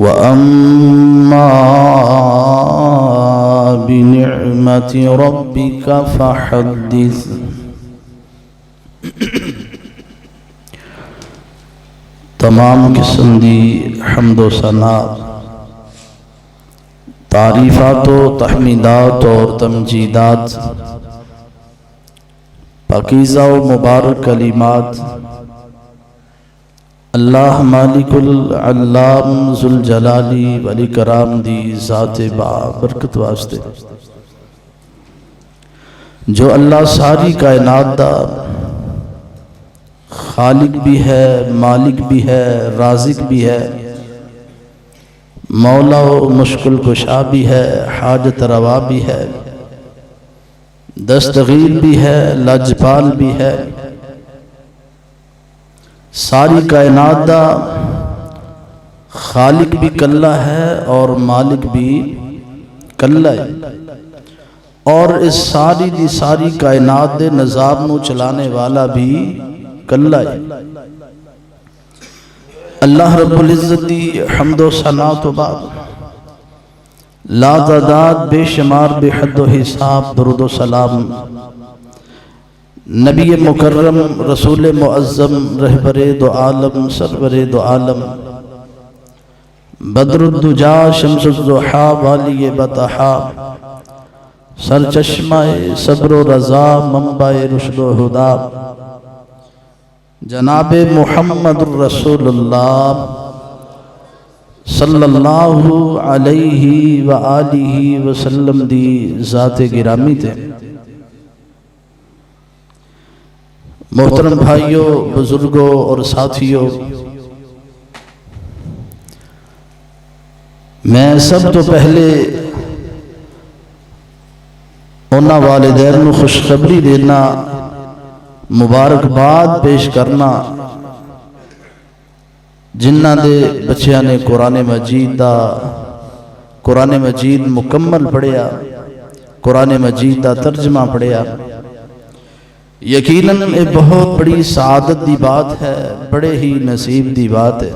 وَأَمَّا بِنِعْمَةِ رَبِّكَ فَحَدِّثْ۔ تمام قسم دی حمد و ثنا، تعریفات و تحمیدات اور تمجیدات، پاکیزہ و مبارک کلمات اللہ مالک العلام ذوالجلالی والاکرام دی ذات برکت واسطے، جو اللہ ساری کائنات دا خالق بھی ہے، مالک بھی ہے، رازق بھی ہے، مولا و مشکل کشا بھی ہے، حاجت روا بھی ہے، دستگیر بھی ہے، لاجپال بھی ہے، ساری کائنات دا خالق بھی کلا ہے اور مالک بھی کلا ہے، اور اس ساری دی ساری کائنات دے نظام نو چلانے والا بھی کلا ہے۔ اللہ رب العزت دی حمد و ثنا تو بعد لا تعداد بے شمار بے حد و حساب درود و سلام نبی مکرم رسول معظم رہبر دو عالم سرور دو عالم بدر الدجا شمس الضحا والی بطحا سرچشمہ صبر و رضا منبع رشد و ہدا جناب محمد الرسول اللہ صلی اللہ علیہ وآلہ وسلم دی ذات گرامی تے۔ محترم بھائیوں، بزرگوں اور ساتھیوں، میں سب تو پہلے اونا والدین نو خوشخبری دینا، مبارکباد پیش کرنا جنہ دے بچیاں نے قرآن مجید مکمل پڑھیا، قرآن مجید دا ترجمہ پڑھیا۔ یقیناً یہ بہت بڑی سعادت دی بات ہے، بڑے ہی نصیب دی بات ہے،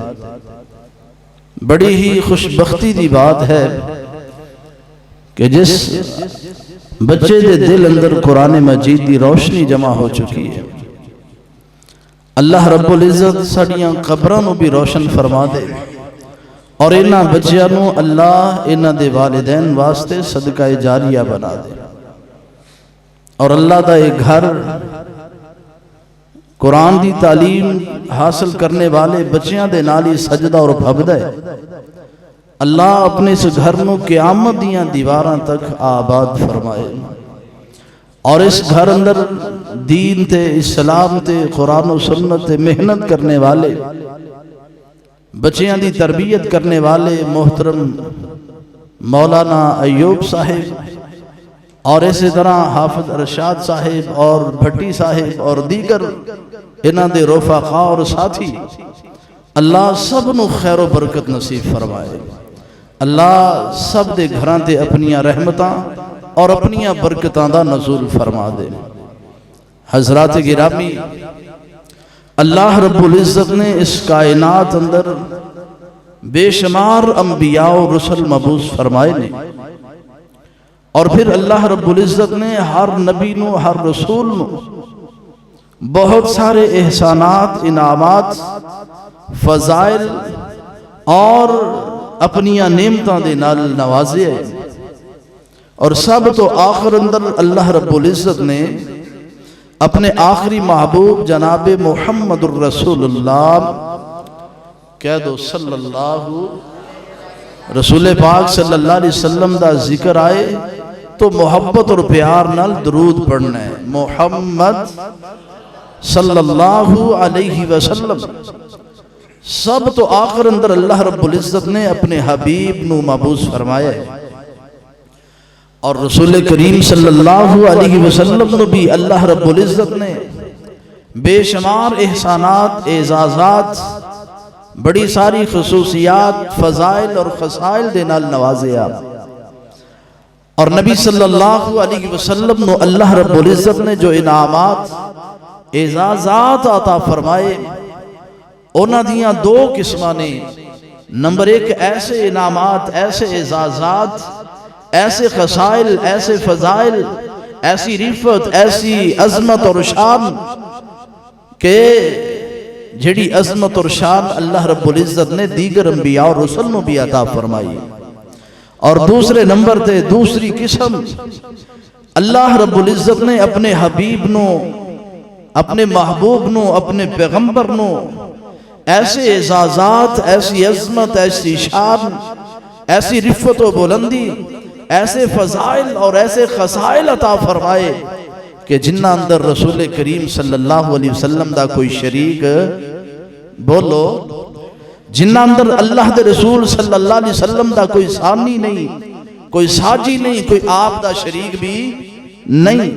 بڑی ہی خوش بختی دی بات ہے کہ جس بچے دے دل اندر قرآن مجید دی روشنی جمع ہو چکی ہے، اللہ رب العزت ساڑیاں قبرانوں بھی روشن فرما دے، اور انہاں بچیانوں اللہ انہاں دے والدین واسطے صدقہ جاریہ بنا دے، اور اللہ دا ایک گھر قرآن دی تعلیم حاصل کرنے والے بچیاں دے نالی سجدہ اور بھبدہ ہے۔ اللہ اپنے اس گھر نو قیامت دیاں دیواراں تک آباد فرمائے، اور اس گھر اندر دین تے اسلام تے قرآن و سنت تے محنت کرنے والے بچیاں دی تربیت کرنے والے محترم مولانا ایوب صاحب اور اسی طرح حافظ ارشاد صاحب اور بھٹی صاحب اور دیگر انہاں دے رفقا اور ساتھی، اللہ سب نو خیر و برکت نصیب فرمائے، اللہ سب دے گھراں تے اپنیاں رحمتاں اور اپنیاں برکتاں دا نزول فرما دے۔ حضرات گرامی، اللہ رب العزت نے اس کائنات اندر بے شمار انبیاء و رسل مبعوث فرمائے نے، اور پھر اللہ رب العزت نے ہر نبی نو، ہر رسول نو بہت سارے احسانات، انعامات، فضائل اور اپنیاں نعمتاں دے نال نوازے، اور سب تو آخر اندر اللہ رب العزت نے اپنے آخری محبوب جناب محمد الرسول اللہ کہہ دو صلی اللہ، رسول پاک صلی اللہ علیہ وسلم دا ذکر آئے تو محبت اور پیار نال درود پڑھنا ہے، محمد صلی اللہ علیہ وسلم۔ سب تو آخر اندر اللہ رب العزت نے اپنے حبیب نو مبعوث فرمایا ہے، اور رسول کریم صلی اللہ علیہ وسلم نو بھی اللہ رب العزت نے بے شمار احسانات، اعزازات، بڑی ساری خصوصیات، فضائل اور خصائل دے نال نوازیا، اور نبی صلی اللہ علیہ وسلم نو اللہ رب العزت نے جو انعامات، اعزازات عطا فرمائے، اونا دیاں دو قسماں نے، نمبر ایک، ایسے انعامات، ایسے اعزازات، ایسے خصائل، ایسے فضائل، ایسی رفعت، ایسی عظمت اور شان کہ جڑی عظمت اور شان اللہ رب العزت نے دیگر انبیاء اور رسل نو بھی عطا فرمائی۔ اور دوسرے نمبر تے دوسری قسم، اللہ رب العزت نے اپنے حبیب نو، اپنے محبوب نو، اپنے پیغمبر نو ایسے اعزازات، ایسی عظمت، ایسی شان، ایسی رفعت و بلندی، ایسے فضائل اور ایسے خصائل عطا فرمائے کہ جنہ اندر رسول کریم صلی اللہ علیہ وسلم دا کوئی شریک، بولو، جنہ اندر اللہ دے رسول صلی اللہ علیہ وسلم دا کوئی ثانی نہیں، کوئی ساجی نہیں، کوئی آپ دا شریک بھی نہیں۔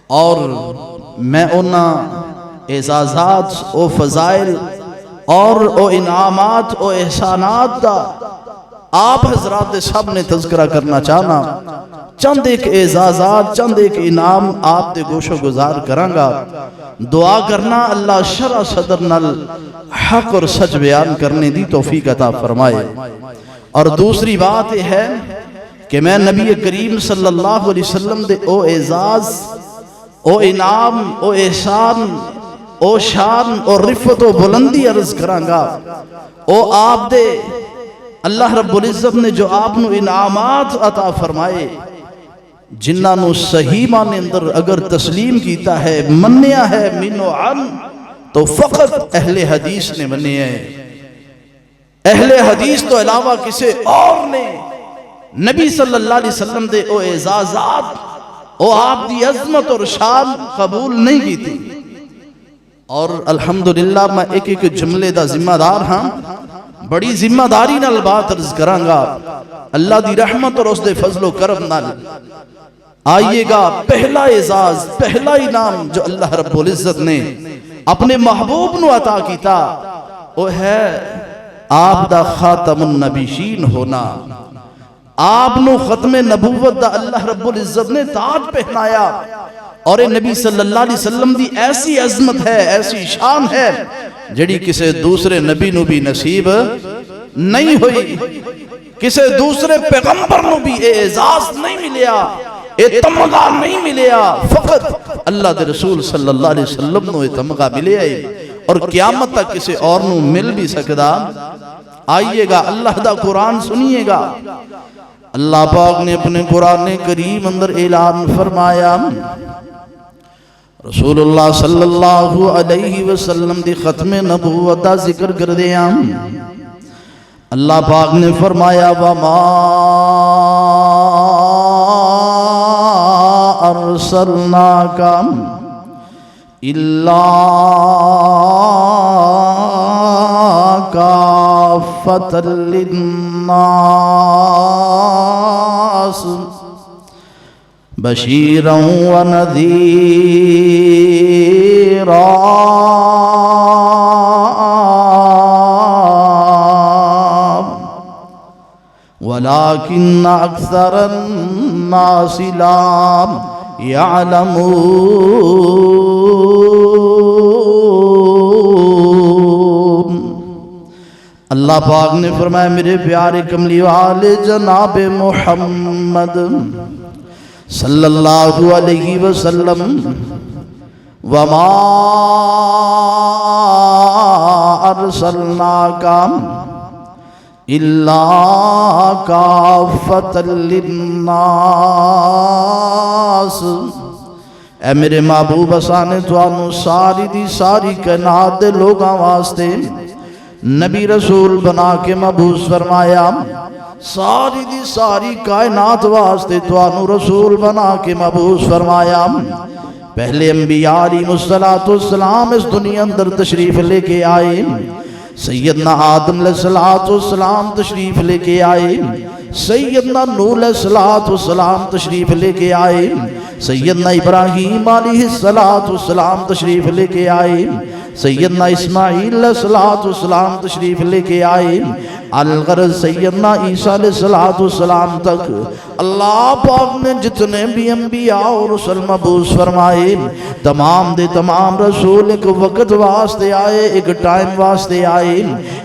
اور میں اونا اعزازات او فضائل اور او انعامات او احسانات دا آپ حضرات سب نے تذکرہ کرنا چاہنا۔ چند ایک اعزازات، چند ایک انعام آپ دے گوش و گزار کرانگا۔ دعا کرنا اللہ شرع صدر نال حق اور سچ بیان کرنے دی توفیق عطا فرمائے۔ اور دوسری بات یہ ہے کہ میں نبی کریم صلی اللہ علیہ وسلم دے او اعزاز، او انعام، او احسان، او شان اور رفعت و بلندی عرض کرانگا۔ او آپ دے اللہ رب العزت نے جو آپ نو انعامات عطا فرمائے، جنہ نو صحیح معنی اندر اگر تسلیم کیتا ہے، منیا ہے منو عن، تو فقط اہل حدیث نے منیا ہے۔ اہل حدیث تو علاوہ کسے اور نے نبی صلی اللہ علیہ وسلم دے او اعزازات، او آپ دی عظمت اور شان قبول نہیں کی تھی۔ اور الحمدللہ میں ایک ایک جملے دا ذمہ دار ہاں، بڑی ذمہ داری نال بات عرض کرانگا، اللہ دی رحمت اور اس دے فضل و کرم نال۔ آئیے گا، پہلا اعزاز، پہلا انعام جو اللہ رب العزت نے اپنے محبوب نو عطا کیتا، وہ ہے آپ دا خاتم النبیین ہونا۔ آپ نو ختم نبوت دا اللہ رب العزت نے تاج پہنایا، اور نبی صلی اللہ علیہ وسلم دی ایسی عظمت ہے، ایسی شان ہے جڑی کسے دوسرے نبی نو بھی نصیب نہیں ہوئی، کسے دوسرے پیغمبر نو بھی اعزاز نہیں ملیا، تمغہ نہیں ملیا، فقط اللہ دے رسول صلی اللہ علیہ وسلم نو تمغہ ملیا ہے، اور قیامت تک کسے اور نو مل بھی سکدا۔ آئیے گا، اللہ دا قرآن سنیے گا۔ اللہ پاک نے اپنے قرآن کریم اندر اعلان فرمایا، رسول اللہ صلی اللہ علیہ وسلم دی ختم نبوت دا ذکر کر دیا۔ اللہ پاک نے فرمایا، وَمَا أَرْسَلْنَاكَ إِلَّا كَافَّةً لِلنَّاسِ بشیرا ونذیرا ولكن اکثر الناس لا يعلمون۔ اللہ پاک نے فرمایا، میرے پیارے کملی والے جناب محمد صلی اللہ علیہ وسلم، وما ارسلناک الا کافۃ للناس، اے میرے محبوب اسانے توانو ساری دی ساری کائنات دے لوگاں واسطے نبی رسول بنا کے مبعوث فرمایا، ساری دی ساری کائنات واسطے توانو رسول بنا کے مبعوث فرمایا۔ پہلے انبیاء علیہ السلام اس دنیا اندر تشریف لے کے آئے، سیدنا آدم علیہ السلام تشریف لے کے آئے، سیدنا نوح علیہ السلام تشریف لے کے آئے، سیدنا ابراہیم علیہ السلام تشریف لے کے آئے، سیدنا اسماعیل علیہ السلام تشریف لے کے آئے، الغرض سیدنا عیسیٰ علیہ السلام تک اللہ پاک نے جتنے بھی انبیاء اور رسول مبعوث فرمائے، تمام دے تمام رسول ایک وقت واسطے آئے، ایک ٹائم واسطے آئے،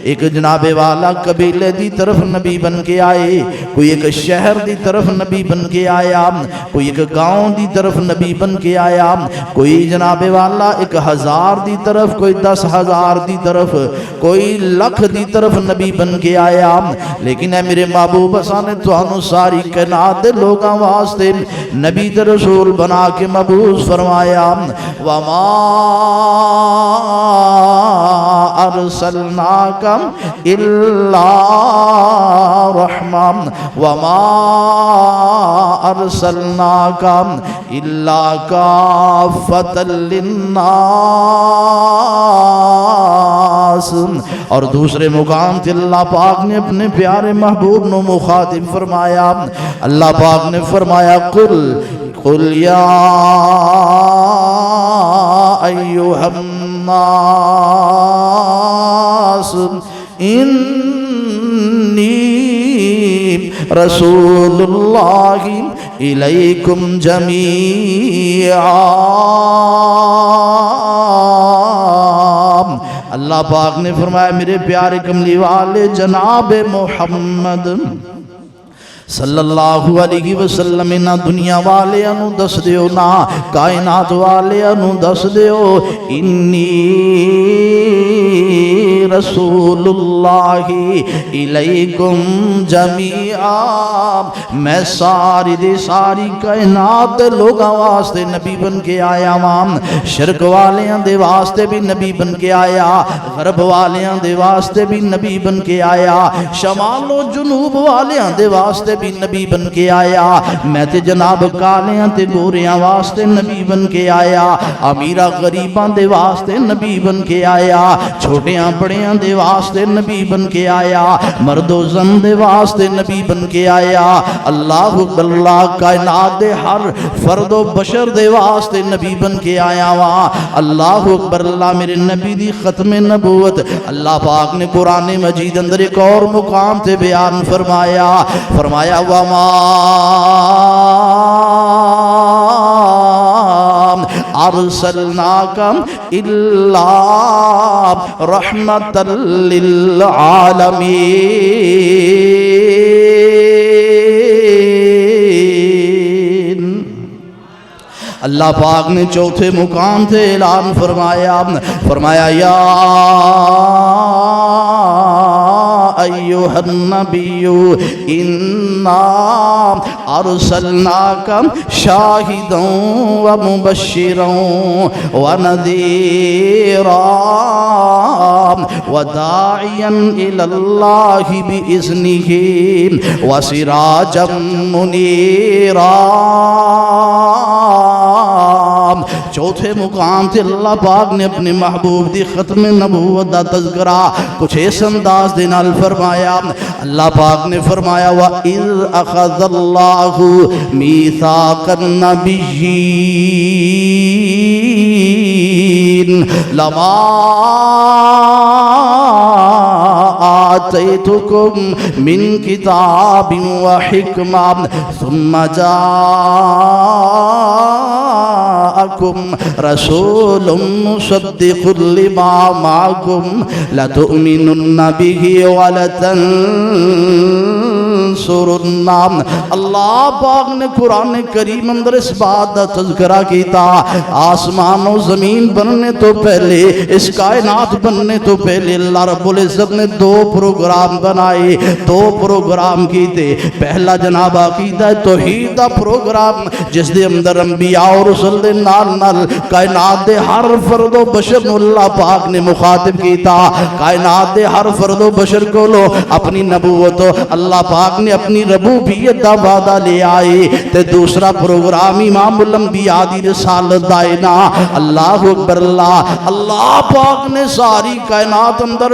ایک جناب والا قبیلے دی طرف نبی بن کے آئے، کوئی ایک شہر دی طرف نبی بن کے آیا، کوئی ایک گاؤں دی طرف نبی بن کے آیا، کوئی جناب والا 1000 دی طرف، کوئی 10,000 دی طرف، کوئی لکھ دی طرف نبی بن کے آیا، لیکن اے میرے محبوب نے تو ساری کائنات دے لوگاں واسطے نبی تے رسول بنا کے مبعوث فرمایا، وما ارسلناک الا رحمہ وما ارسلناک الا کافۃ للناس۔ اور دوسرے مقام تے اللہ پاک نے اپنے پیارے محبوب نو مخاطب فرمایا، اللہ پاک نے فرمایا قل یا ایھا الناس انی رسول اللہ الیکم جمیعا۔ اللہ پاک نے فرمایا میرے پیارے کملی والے جناب محمد صلی اللہ علیہ وسلم نہ دنیا والے انو دس دیو نہ کائنات والے انو دس دیو، انی رسول اللہ الیکم جمیعا، میں ساری دے ساری کائنات دے لوگاں واسطے نبی بن کے آیا وام، شرک والیاں دے واسطے بھی نبی بن کے آیا، غرب والیاں دے واسطے بھی نبی بن کے آیا، شمال و جنوب والیاں دے واسطے بھی نبی بن کے آیا، میں تے جناب کالیاں تے گوریاں واسطے نبی بن کے آیا، امیرہ غریباں دے واسطے نبی بن کے آیا، چھوٹیاں بڑیاں دے واسطے نبی بن کے آیا، مرد و زن دے واسطے نبی بن کے آیا، اللہ اکبر، اللہ کائنات دے ہر فرد و بشر دے واسطے نبی بن کے آیا وہاں، اللہ اکبر، اللہ میرے نبی دی ختم نبوت اللہ پاک نے قرآن مجید اندر ایک اور مقام تے بیان فرمایا، وما ارسلناک الا رحمۃ للعالمین۔ اللہ پاک نے چوتھے مقام سے اعلان فرمایا یا ایھا النبی انا ارسلناک شاہدا ومبشرا ونذیرا وداعیا الی اللہ باذنہ وسراجا منیرا۔ چوتھے مقام تے اللہ پاک نے اپنے محبوب دی ختم نبوت دا تذکرہ کچھ اس انداز دے نال فرمایا، اللہ پاک نے فرمایا وَإِذْ أَخَذَ اللَّهُ مِيثَاقَ النَّبِيِّينَ لَمَا آتَيْتُكُم مِّن كِتَابٍ وَحِكْمَةٍ ثُمَّ جَاءَكُمْ رَسُولٌ مُصَدِّقٌ لِمَا مَعَكُمْ لَتُؤْمِنُنَّ بِهِ وَلَتَنصُرُنَّهُ۔ اللہ پاک نے قرآن کریم اندر اس بات کا تذکرہ کیتا، آسمان و زمین بننے تو پہلے، اس کائنات بننے تو پہلے اللہ رب العزت نے دو پروگرام بنائے، دو پروگرام کیتے۔ پہلا جناب عقیدہ توحید دا پروگرام جس دے اندر انبیاء اور رسول دے نال نال کائنات دے ہر فرد و بشر نو اللہ پاک نے مخاطب کیتا، کائنات دے ہر فرد و بشر کو لو اپنی نبوت اللہ پاک نے اپنی ربوت ربوبیت دا وعدہ لے آئے تے دوسرا پروگرام امام الانبیاء دی رسالت دائے نا اللہ اکبر اللہ پاک نے ساری کائنات اندر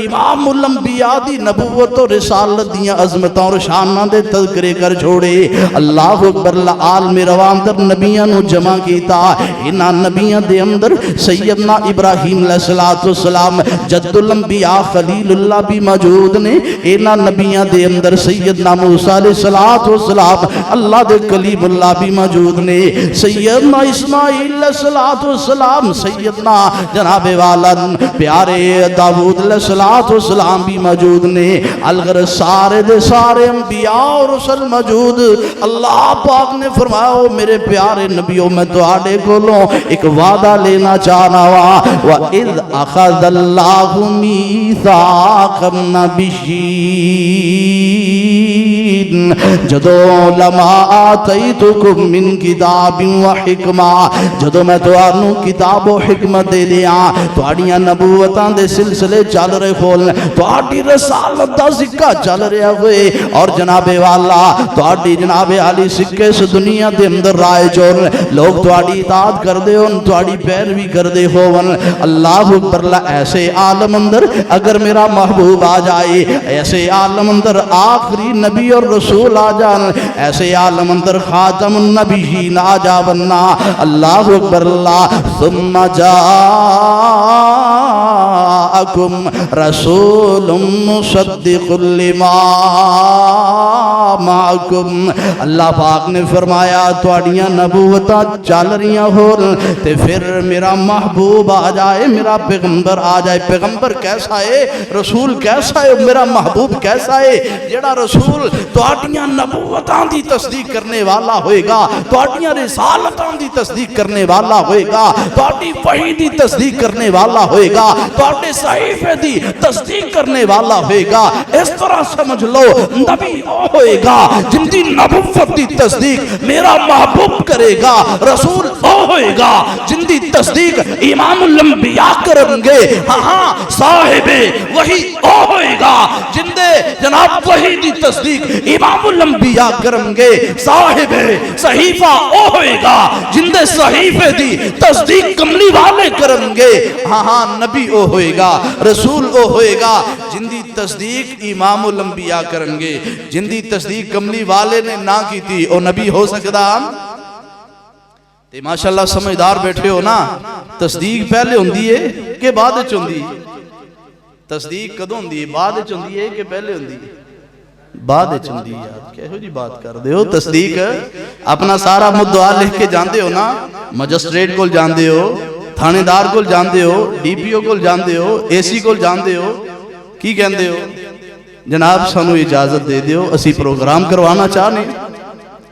امام الانبیاء دی نبوت و رسالت دیاں عظمتوں اور شاناں دے تذکرے کر چھوڑے اللہ اکبر عالم روان در نبیاں نو جمع کیتا انہاں نبیاں دے اندر سیدنا ابراہیم علیہ السلام جد الانبیاء خلیل اللہ بھی موجود نے انہاں نبیاں دے اندر سیدنا موسیٰ علیہ السلام اللہ دے کلیم اللہ بھی موجود نے سیدنا اسماعیل علیہ السلام سیدنا جناب والا پیارے داؤد علیہ السلام بھی موجود نے الگر سارے دے سارے انبیاء اور رسل موجود اللہ پاک نے فرمایا میرے پیارے نبیوں میں تو آڑے کھولوں ایک وعدہ لینا چاہنا وا وَإِذْ أَخَذَ اللَّهُ مِيثَاقَ النَّبِيِّينَ جدو لما آتیتکم من کتاب و حکمہ جدو میں تو آنو کتاب و حکمت دے لیا تو آڑیاں نبوتان دے سلسلے چل رہے کھولنے تو آڑی رسالت دا سکہ چل رہے ہوئے اور جناب والا تو آڑی جناب علی سکے سے دنیا دے اندر رائے جول لوگ تو آڑی اطاعت کر دے ہون تو آڑی پیروی کر دے ہون اللہ اکبر ایسے عالم اندر اگر میرا محبوب آ جائے ایسے عالم اندر آخری نبی اور رسول آ جان ایسے عالم اندر خاتم النبیین آ جاونا اللہ اکبر ثم جاءکم رسول مصدق لما معکم اللہ پاک نے فرمایا توڑیاں نبوتاں چل رہیاں ہون تے پھر میرا محبوب آ جائے میرا پیغمبر آ جائے پیغمبر کیسا ہے رسول کیسا ہے میرا محبوب کیسا ہے جڑا رسول توڑیاں نبوتاں دی تصدیق کرنے والا ہوئے گا توڑیاں رسالتاں دی تصدیق کرنے والا ہوئے گا توڑی وحی دی تصدیق کرنے والا ہوئے گا توڑی صحیفے دی تصدیق کرنے والا ہوئے گا اس طرح سمجھ لو نبی ہوئے گا جن دی نبوت دی تصدیق میرا محبوب کرے گا رسول ہوئے گا جن دی تصدیق امام الانبیاء کریں گے ہاں صاحب وہی ہوئے گا جن دے جناب وہی دی تصدیق امام الانبیاء کریں گے صاحب صحیفہ ہوئے گا جن دے صحیفے دی تصدیق کملی والے کریں گے ہاں نبی ہوئے گا رسول ہوئے گا جن دی تصدیق امام الانبیاء کریں گے جن دی تصدیق کملی والے نے نہ کی تھی او نبی ہو سکتا تے ماشاءاللہ سمجھدار بیٹھے ہو نا تصدیق پہلے ہوندی ہے کہ بعد وچ ہوندی ہے تصدیق کدوں ہوندی ہے بعد وچ ہوندی ہے کہ پہلے ہوندی ہے بعد وچ ہوندی ہے یار کہو جی بات کر دے ہو تصدیق اپنا سارا مدعا لکھ کے جاندے ہو نا مجسٹریٹ کول جاندے ہو تھانے دار کول جاندے ہو ڈی پی او کول جاندے ہو اے سی کول جاندے ہو کی کہندے ہو جناب سانو اجازت دے دیو اسی پروگرام کروانا چاہنے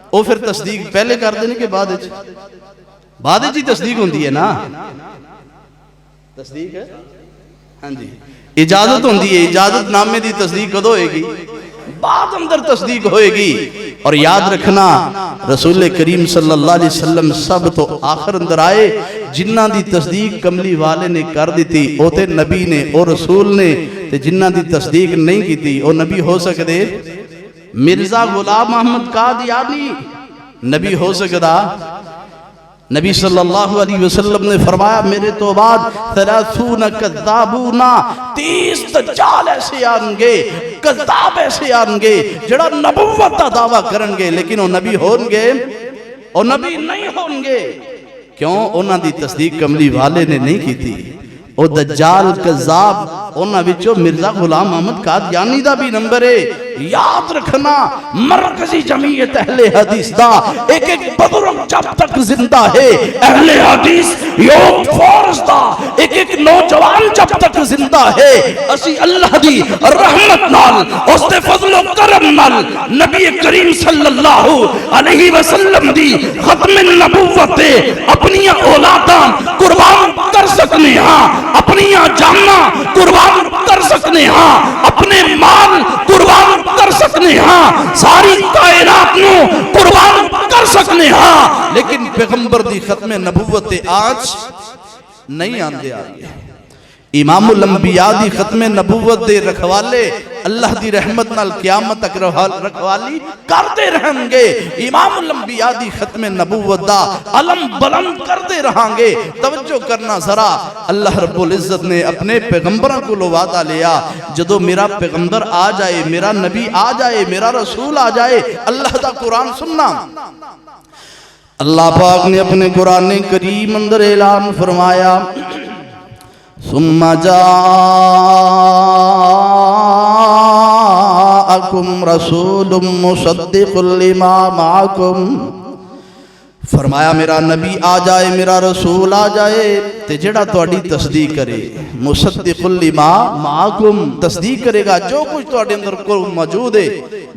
او پھر تصدیق پہلے کر دینے کے بعد جی تصدیق ہوندی ہے نا تصدیق ہے ہاں جی اجازت ہوندی ہے اجازت نامے دی تصدیق کدو ہوئے گی بعد اندر تصدیق ہوئے گی اور یاد رکھنا رسول کریم صلی اللہ علیہ وسلم سب تو آخر اندر آئے جنہ دی تصدیق کملی والے نے کر دی تھی او تے نبی نے او رسول نے تے جنہ دی تصدیق نہیں کی تھی او نبی ہو سکتے مرزا غلام احمد قادیانی نبی ہو سکتا نبی صلی اللہ علیہ وسلم نے فرمایا میرے تو بعد 30 کذابون 30 دجال ایسے آنگے کذاب ایسے آنگے جڑا نبوت دا دعویٰ کرنگے لیکن وہ نبی ہونگے اور نبی نہیں ہونگے کیوں انہاں دی تصدیق کملی والے نے نہیں کی تھی او دجال کذاب انہاں وچوں مرزا غلام احمد قادیانی دا بھی نمبر ہے یاد رکھنا مرکزی جمعیت اہل حدیث دا ایک بزرگ جب تک زندہ ہے اہل حدیث یوم فورس دا ایک نوجوان جب تک زندہ ہے اسی اللہ دی رحمت نال اس دے فضل و کرم نال نبی کریم صلی اللہ علیہ وسلم دی ختم نبوت اپنی اولاداں قربان کر سکنے ہاں اپنی جاناں قربان کر سکنے ہاں اپنے مال قربان کر سکنے ہاں ساری کائنات نو قربان کر سکنے ہاں لیکن پیغمبر دی ختم نبوت آج نہیں آندے آگے امام الانبیاء دی ختم نبوت دے رکھوالے اللہ دی رحمت نال قیامت تک رکھوالی کرتے رہیں گے، امام الانبیاء دی ختم نبوت دا علم بلند کرتے رہیں گے۔ توجہ کرنا ذرا، اللہ رب العزت نے اپنے پیغمبروں کو وعدہ لیا، جدو میرا پیغمبر آ جائے، میرا نبی آ جائے، میرا رسول آ جائے، اللہ دا قرآن سننا۔ اللہ پاک نے اپنے قرآن کریم اندر اعلان فرمایا، ثم جاءکم رسول مصدق لما معکم، فرمایا میرا نبی آ جائے، میرا رسول آ جائے تے جڑا تواڈی تصدیق کرے، مصدق لما معکم، تصدیق کرے گا جو کچھ تواڈے اندر کو موجود ہے،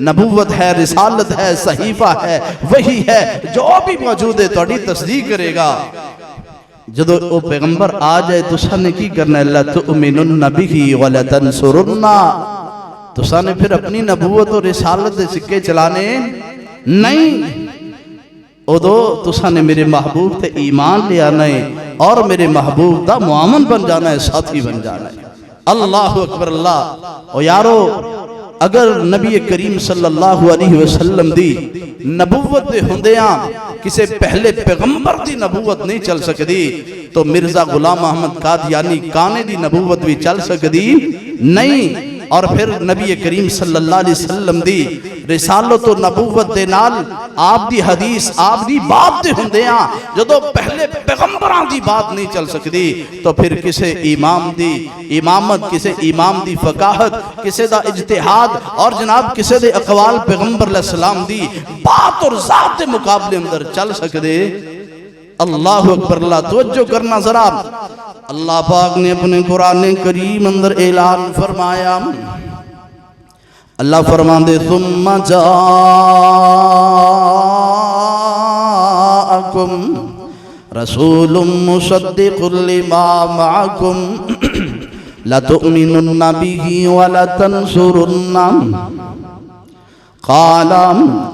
نبوت ہے، رسالت ہے، صحیفہ ہے، وحی ہے، جو بھی موجود ہے تواڈی تصدیق کرے گا۔ جدو او پیغمبر آ جائے تو سانے کی کرنا ہے، لَتُؤْمِنُنَّ بِهِ وَلَتَنْصُرُنَّ، تو سانے پھر اپنی نبوت اور رسالت دے سکے چلانے نہیں، ادو تساں نے میرے محبوب تے ایمان لے آنا ہے اور میرے محبوب دا معامن بن جانا ہے، ساتھی بن جانا ہے۔ اللہ اکبر اللہ۔ اور یارو اگر نبی کریم صلی اللہ علیہ وسلم دی نبوت دے ہوندیاں کسے پہلے پیغمبر دی نبوت نہیں چل سکتی تو مرزا غلام محمد قادیانی کانے دی نبوت بھی چل سکتی نہیں۔ اور پھر نبی کریم صلی اللہ علیہ وسلم دی رسالت و نبوت دے نال آپ دی حدیث آپ دی بات دے ہوندیاں جدو پہلے پیغمبران دی بات نہیں چل سکتی تو پھر کسے امام دی امامت، کسے امام دی فقاہت، کسے دا اجتہاد اور جناب کسے دے اقوال پیغمبر علیہ السلام دی بات اور ذات دے مقابلے اندر چل سکتے۔ اللہ اکبر اللہ۔ توجہ کرنا ذرا، اللہ پاک نے اپنے قرآن کریم اندر اعلان فرمایا، اللہ فرماندے ثم جاءکم رسول مصدق لما معکم لتؤمنن به ولتنصرن قال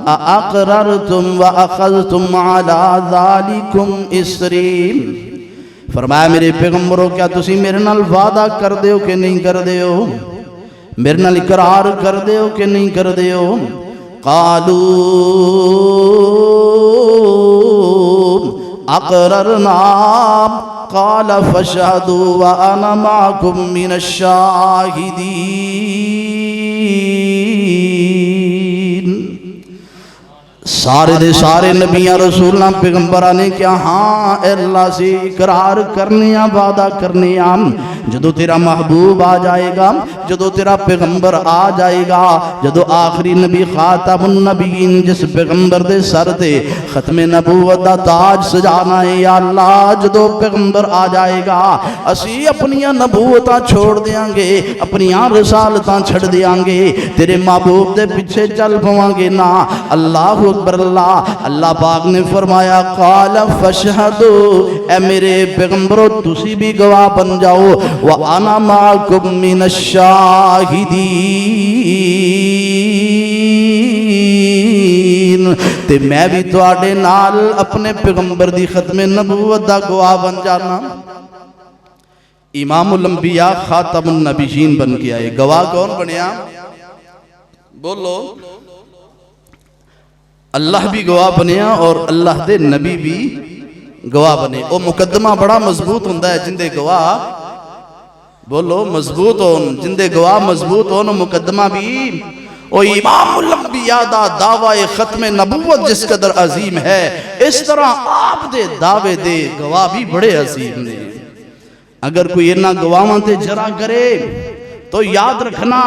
اقررتم واخذتم على ذلكم اسری، فرمایا میرے پیغمبروں کیا تسی میرے نال وعدہ کر دیو کہ نہیں کر دیو، میرے نال اقرار کر دیو کہ نہیں کر دیو؟ قالوا اقررنا قال فاشهدوا وانا معكم من الشاہدین۔ سارے دے سارے نبیاں رسولاں پیغمبران نے کیا ہاں اے اللہ سے اقرار کرنیاں وعدہ کرنیاں، جدو تیرا محبوب آ جائے گا، جدو تیرا پیغمبر آ جائے گا، جدو آخری نبی خاتم النبیین جس پیغمبر دے سر دے ختم نبوت دا تاج سجانا ہے یا اللہ، جدو پیغمبر آ جائے گا اسی اپنیاں نبوتاں چھوڑ دیاں گے، اپنیاں رسالتاں چھڑ دیاں گے، تیرے محبوب دے پیچھے چل پواں گے نا۔ اللہ اکبر اللہ۔ اللہ پاک نے فرمایا قال فاشهدوا، اے میرے پیغمبرو تسی بھی گواہ بن جاؤ، وانا معکم من الشاہدین، تے میں بھی تواڈے نال اپنے پیغمبر دی ختم نبوت دا گواہ بن جانا۔ امام الانبیاء خاتم النبیین بن کے آئے، گواہ کون بنیا؟ بولو۔ اللہ بھی گواہ بنیا اور اللہ دے نبی بھی گواہ بنے۔ او مقدمہ بڑا مضبوط ہوندہ ہے جندے گواہ، بولو مضبوط ہون، جندے گواہ مضبوط ہون، مقدمہ بھی۔ او امام الانبیاء دا دعوی ختم نبوت جس قدر عظیم ہے، اس طرح آپ دے دعوے دے گواہ بھی بڑے عظیم نے۔ اگر کوئی انہاں گواہاں تے جرا کرے تو یاد رکھنا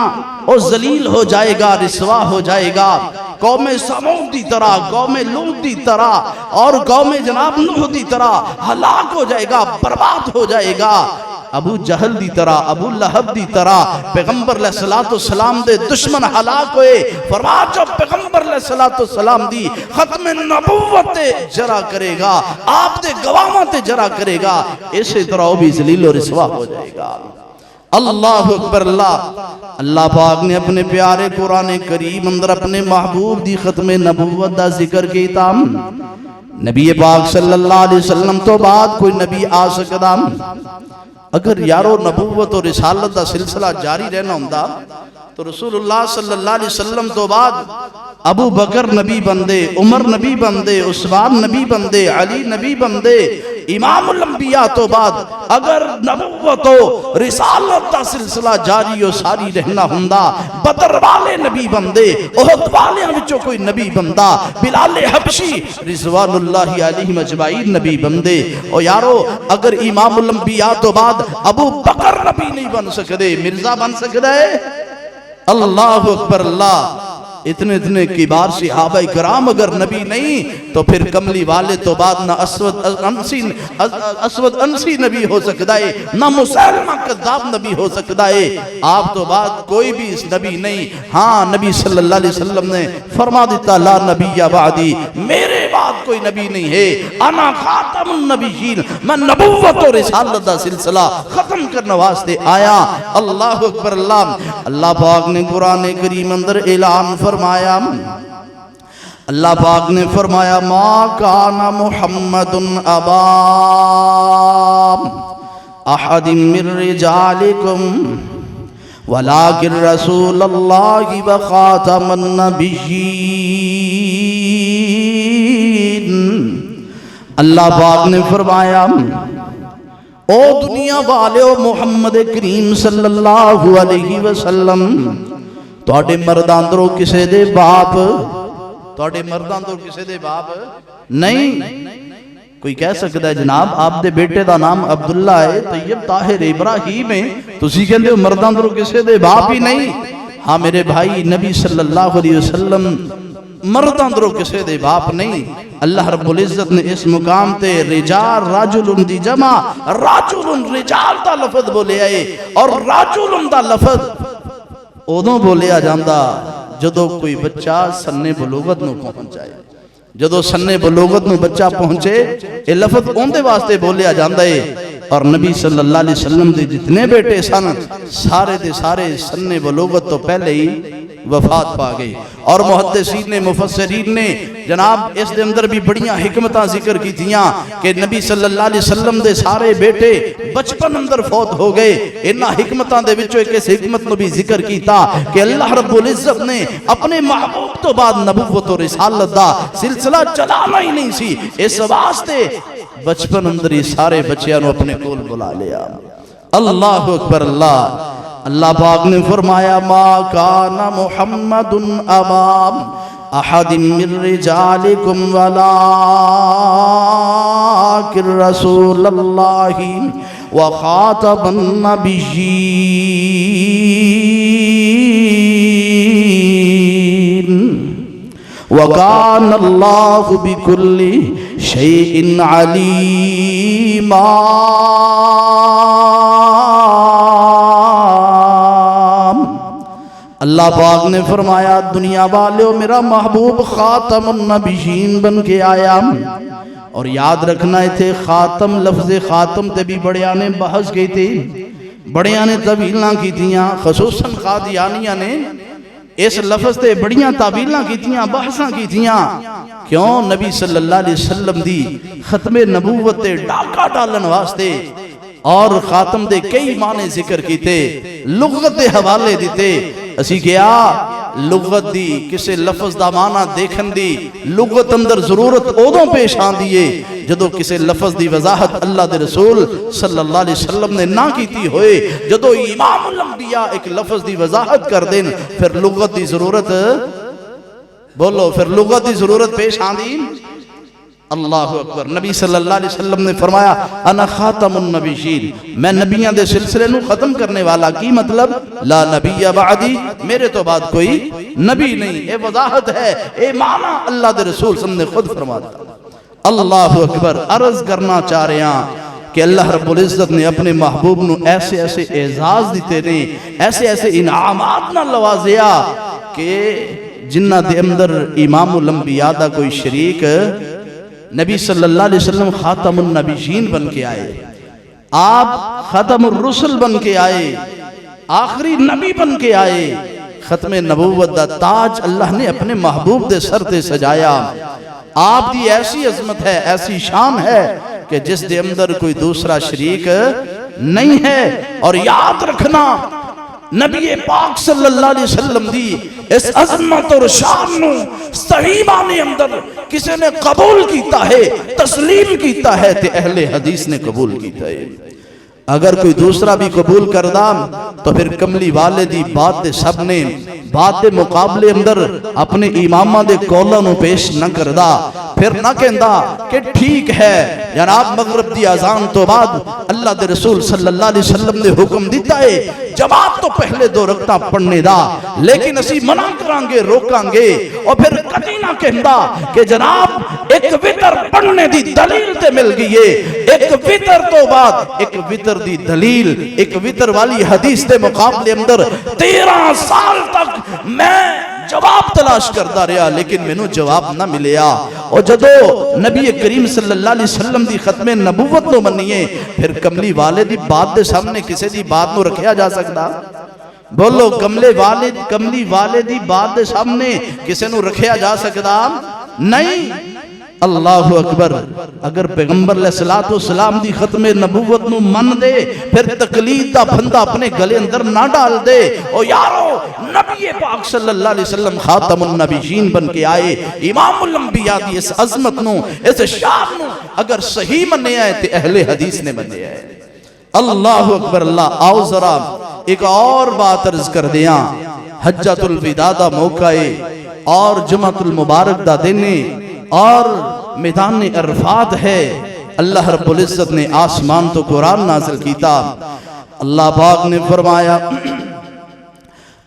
وہ ذلیل ہو جائے گا، رسوا ہو جائے گا، قوم سمود دی طرح، قوم لوط دی طرح اور قوم جناب نوح دی طرح ہلاک ہو جائے گا، برباد ہو جائے گا۔ ابو جہل دی طرح، ابو لہب دی طرح پیغمبر علیہ السلام دے دشمن ہلاک ہوئے۔ فرمایا جو پیغمبر علیہ السلام دی ختم نبوت تے جرا کرے گا، آپ دے گواہاں تے جرا کرے گا، اسی طرح وہ بھی ذلیل و رسوا ہو جائے گا۔ اللہ اکبر اللہ۔ اللہ پاک نے اپنے پیارے قرآن کریم اندر اپنے محبوب دی ختم نبوت دا ذکر کیتا۔ نبی پاک صلی اللہ علیہ وسلم تو بعد کوئی نبی آ سکتا؟ اگر یارو نبوت اور رسالت دا سلسلہ جاری رہنا ہوندا تو رسول اللہ صلی اللہ علیہ وسلم تو بعد ابو بکر نبی بندے، عمر نبی بندے، عثمان نبی بندے، علی نبی بندے، امام الانبیاء تو بعد اگر نبوت و رسالت دا سلسلہ جاری و ساری رہنا ہوندا بدر والے نبی بندے، احد والے وچوں کوئی نبی بندہ، بلال حبشی رضوان اللہ علیہ مجمعین نبی بندے۔ او یارو اگر امام الانبیاء تو بعد ابو بکر نبی نہیں بن سکدے، مرزا بن سکدا ہے؟ اللہ اکبر اللہ، اتنے کبار صحابہ کرام اگر نبی نہیں تو پھر کملی والے تو بعد نہ اسود انسی نبی ہو سکتا ہے، نہ مسلمہ کذاب نبی ہو سکتا ہے، آپ تو بعد کوئی بھی اس نبی نہیں۔ ہاں نبی صلی اللہ علیہ وسلم نے فرما دیتا لا نبی بعدی، میرے بعد کوئی نبی نہیں ہے، انا خاتم النبیین، میں نبوت و رسالت دا سلسلہ ختم کرنے واسطے آیا۔ اللہ اکبر اللہ۔ اللہ پاک نے قرآن کریم اندر اعلان فرمایا، اللہ پاک نے فرمایا ما کان محمد ابا احد من رجالکم ولکن رسول اللہ وخاتم النبیین۔ اللہ پاک نے فرمایا او دنیا والے او محمد کریم صلی اللہ علیہ وسلم تواڈے مرداں اندروں کسے دے باپ، تواڈے مرداں اندروں کسے دے باپ نہیں۔ کوئی کہہ سکتا ہے جناب آپ دے بیٹے دا نام عبداللہ ہے، طیب، طاہر، ابراہیم ہے، تسی کہندے ہو مرداں اندروں کسے دے باپ ہی نہیں۔ ہاں میرے بھائی نبی صلی اللہ علیہ وسلم مرداں اندروں کسے دے باپ نہیں۔ اللہ رب العزت نے اس مقام تے رجال راجل دی جمع راجل رجال دا لفظ بولے آئے، اور راجل دا لفظ ادوں بولیا جاندہ جدو کوئی بچہ سنے بلوغت نو پہنچ جائے، جدو سنے بلوغت نو بچہ پہنچے یہ لفظ اوندے واسطے بولیا جاندہ ہے۔ اور نبی صلی اللہ علیہ وسلم دے جتنے بیٹے سن سارے دے سارے سنے بلوغت تو پہلے ہی وفات پا گئی۔ اور محدثین نے مفسرین نے جناب اس دے اندر بھی بڑیاں حکمتاں ذکر کی تھیاں کہ نبی صلی اللہ علیہ وسلم دے سارے بیٹے بچپن اندر فوت ہو گئے۔ انہاں حکمتاں دے وچوں ایک اس حکمت نو بھی ذکر کیتا کہ اللہ رب العزت نے اپنے محبوب تو بعد نبوت و رسالت دا سلسلہ چلانا ہی نہیں سی، اس واسطے بچپن اندر ہی سارے بچیاں نو اپنے کول بلا لیا۔ اللہ اکبر اللہ۔ اللہ پاک نے فرمایا ما کان محمد ابا احد من رجالکم ولکن رسول اللہ وخاتم النبیین وکان اللہ بکل شیء علیما۔ اللہ پاک نے فرمایا دنیا والیو میرا محبوب خاتم النبیین بن کے آیا۔ اور یاد رکھنا تھے خاتم، لفظ خاتم تے بھی بڑیاں نے بحث کی تھی، بڑیاں نے طویلاں کی تھیاں، خصوصاً قادیانیہ نے اس لفظ تے بڑیاں تعبیلاں کی تھیاں، بحثاں کی تھیاں۔ کیوں؟ نبی صلی اللہ علیہ وسلم دی ختم نبوت تے ڈاکہ ڈالن واسطے اور خاتم دے کئی معنی ذکر کیتے، لغت دے حوالے دیتے۔ اسی کیا لغت دی کسے لفظ دا معنی دیکھن دی لغت اندر ضرورت ادوں پیش آن دیئے جدو کسے لفظ دی وضاحت اللہ دے رسول صلی اللہ علیہ وسلم نے نہ کیتی ہوئے۔ جدو امام الانبیاء ایک لفظ دی وضاحت کر دیں پھر لغت دی ضرورت، بولو پھر لغت دی ضرورت پیش آن دی۔ اللہ اکبر۔ نبی صلی اللہ علیہ وسلم نے فرمایا انا خاتم النبیین، میں نبیان دے سلسلے نو ختم کرنے والا۔ کی مطلب؟ لا نبی بعدی، میرے تو بعد کوئی نبی نہیں۔ اے وضاحت ہے، اے معنی اللہ دے رسول صلی اللہ علیہ وسلم نے خود فرما دیا۔ اللہ اکبر۔ عرض کرنا چاہ رہے ہیں کہ اللہ رب العزت نے اپنے محبوب نو ایسے ایسے اعزاز دیتے نے، ایسے ایسے انعامات نہ لوازیا کہ جنہ دے اندر امام الانبیاء دا کوئی شریک نبی صلی اللہ علیہ وسلم خاتم النبیین بن کے آئے، آپ ختم الرسل بن کے آئے، آخری نبی بن کے آئے۔ ختم نبوت دا تاج اللہ نے اپنے محبوب دے سر تے سجایا۔ آپ دی ایسی عظمت ہے، ایسی شان ہے کہ جس دے اندر کوئی دوسرا شریک نہیں ہے۔ اور یاد رکھنا نبی پاک صلی اللہ علیہ وسلم دی اس عظمت اور شان نو صحیح معنی اندر کسی نے قبول کیتا ہے، تسلیم کیتا ہے تے اہل حدیث نے قبول کیتا ہے۔ اگر کوئی دوسرا بھی قبول کردہ تو پھر کملی والے دی بات دے سب نے بات دے مقابلے اندر اپنے امامہ دے قولوں نو پیش نہ کردہ، پھر نہ کہندہ کہ ٹھیک ہے جناب مغرب دی اذان تو بعد اللہ دے رسول صلی اللہ علیہ وسلم نے حکم دیتا ہے جماعت تو پہلے 2 رکعتاں پڑھنے دا، لیکن اسی منع کرانگے روکاں گے، اور پھر کدی نہ کہندہ کہ جناب ایک وتر پڑھنے دی دلیل تے مل گئی ہے، ایک وتر تو بعد ایک وتر دی دلیل، ایک وتر والی حدیث دے مقابلے اندر 13 سال تک میں جواب تلاش کرتا رہا لیکن میں نو جواب نہ ملیا۔ اور جدو نبی کریم صلی اللہ علیہ وسلم دی ختم نبوت نو منیے پھر کملی والے دی بات دے سامنے کسے دی بات نو رکھیا جا سکتا؟ بولو کملی والے دی بات دے سامنے کسے نو رکھیا جا سکتا؟ نہیں۔ اللہ اکبر۔ اگر پیغمبر علیہ السلام دی ختم نبوت نو من دے پھر تقلید دا پھندا اپنے گلے اندر نہ ڈال دے۔ او یارو نبی پاک صلی اللہ علیہ وسلم خاتم النبیین بن کے آئے، امام الانبیاء دی اس عظمت نو اس شان نو اگر صحیح مننے آئے تے اہل حدیث نے مننے آئے۔ اللہ اکبر اللہ۔ آؤ ذرا ایک اور بات عرض کر دیاں، حجۃ الوداع دا موقع ہے اور جمعۃ المبارک دا دن ہے اور میدان عرفات ہے۔ اللہ رب العزت نے آسمان تو قرآن نازل کیتا، اللہ پاک نے فرمایا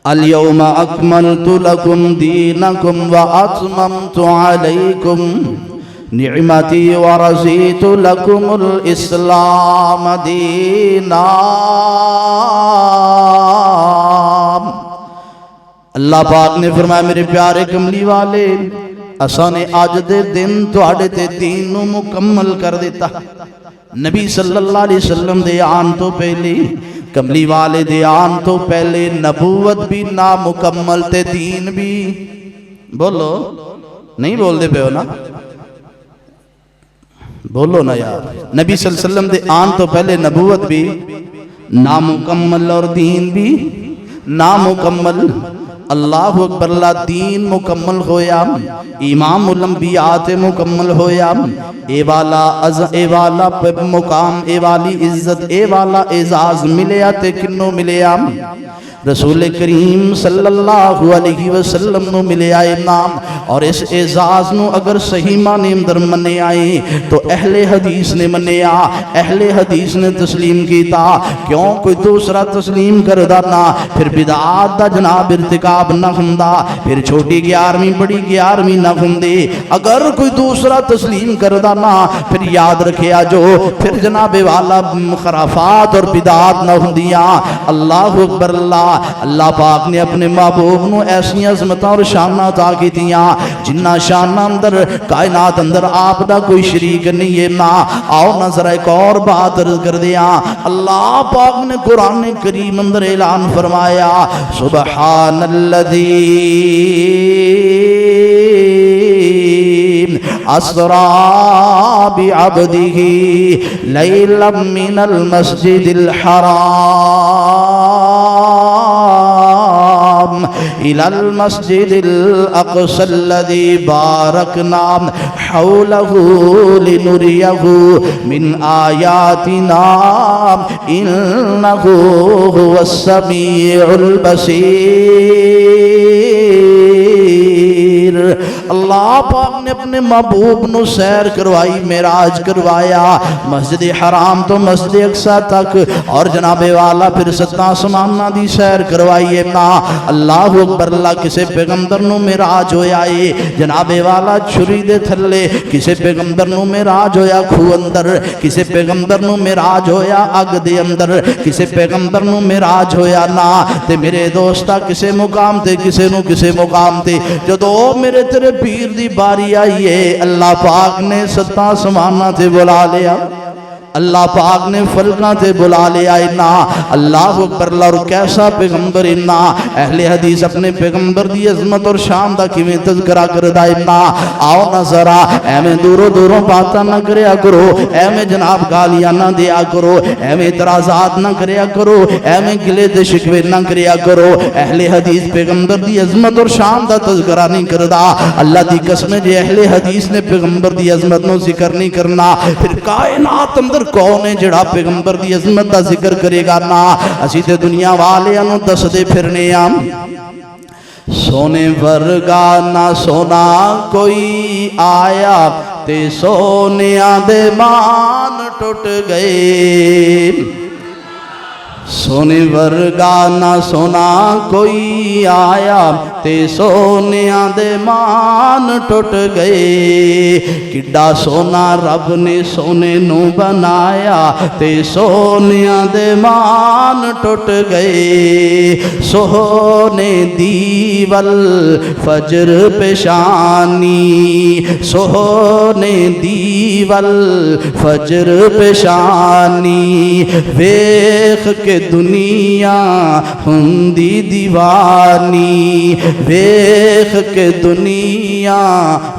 اليوم اکملت لکم دینکم واتممت علیکم نعمتی ورضیت لکم الاسلام دینا۔ اللہ پاک نے فرمایا میرے پیارے کملی والے اساں نے آج دے دن تواڈے تے دین نو مکمل کر دیتا۔ نبی صلی اللہ علیہ وسلم دے آن تو پہلے، کملی والے دے آن تو پہلے نبوت بھی نامکمل تے دین بھی، بولو نہیں بول دے پہ ہو نا، بولو نا یار۔ نبی صلی اللہ علیہ وسلم دے آن تو پہلے نبوت بھی نامکمل اور دین بھی نامکمل۔ اللہ اکبر اللہ۔ دین مکمل ہویا، امام الانبیاء تے مکمل ہویا، اے والا مقام، اے والی عزت، اے والا اعزاز ملیا تے کنو ملیا؟ رسول کریم صلی اللہ علیہ وسلم نو ملے آئے نام۔ اور اس اعزاز نو اگر صحیح معنی اندر منے آئے تو اہل حدیث نے منیا، اہل حدیث نے تسلیم کیتا۔ کیوں کوئی دوسرا تسلیم کردہ نہ پھر بدعات دا جناب ارتکاب نہ ہوندا، پھر چھوٹی 11ویں بڑی 11ویں نہ ہوندے۔ اگر کوئی دوسرا تسلیم کردہ نہ پھر یاد رکھیا جو پھر جناب والا خرافات اور بدعات نہ ہوندیاں۔ اللہ اکبر اللہ۔ اللہ پاک نے اپنے محبوب نو ایسی عظمتاں اور شاناں عطا کیتیاں جنہ شاناں اندر کائنات اندر آپ دا کوئی شریک نہیں ہے نا۔ آؤ نہ ذرا ایک اور بات عرض کر دیاں، اللہ پاک نے قرآن کریم اندر اعلان فرمایا سبحان الذی اسرا بعبدہ لیلا من المسجد الحرام الى المسجد الاقصى الذي باركنا حوله لنريه من آياتنا انه هو السميع البصير۔ اللہ پاک نے اپنے محبوب نو سیر کروائی، معراج کروایا مسجد حرام تو مسجد اقصی تک، اور جناب والا پھر 7 آسماناں دی سیر کروائی ہے نا۔ اللہ اکبر اللہ۔ کسے پیغمبر نو معراج ہویا ہے جناب والا چھری دے تھلے، کسے پیغمبر نو معراج ہویا کھو اندر، کسے پیغمبر نو معراج ہویا اگ دے اندر، کسے پیغمبر نو معراج ہویا نا۔ تے میرے دوستا کسے مقام تے کسے نو کسے مقام تے جدو میرے تیرے پیر دی باری آئی ہے اللہ پاک نے 7 آسماناں تے بلا لیا۔ اللہ پاک نے فلکاں تے بلا لیا نا اللہ اکبر اور کیسا پیغمبر نا اہل حدیث اپنے پیغمبر دی عظمت اور شان دا کیویں تذکرہ کردا نا آؤ نہ ذرا ایویں دوروں دوروں باتاں نہ کریا کرو ایویں جناب گالیاں نہ دیا کرو ایویں اعتراضات نہ کریا کرو ایویں گلے تے شکوے نہ کریا کرو اہل حدیث پیغمبر دی عظمت اور شان دا تذکرہ نہیں کردا اللہ دی قسم جے اہل حدیث نے پیغمبر دی عظمت نو ذکر نہیں کرنا پھر کائنات اندر کون ہے جڑا پیغمبر دی عظمت دا ذکر کرے گا نا اسی تے دنیا والے انو دس دے پھرنے سونے ورگا نہ سونا کوئی آیا تے سونیاں دے مان ٹوٹ گئے سونے ورگا نہ سونا کوئی آیا تے سونیاں دے مان ٹوٹ گئے کڈا سونا رب نے سونے نو بنایا تے سونیاں دے مان ٹوٹ گئے سونے دیول فجر پیشانی سونے دیول فجر پیشانی ویخ کے دنیا ہندی دیوانی ویخ کے دنیا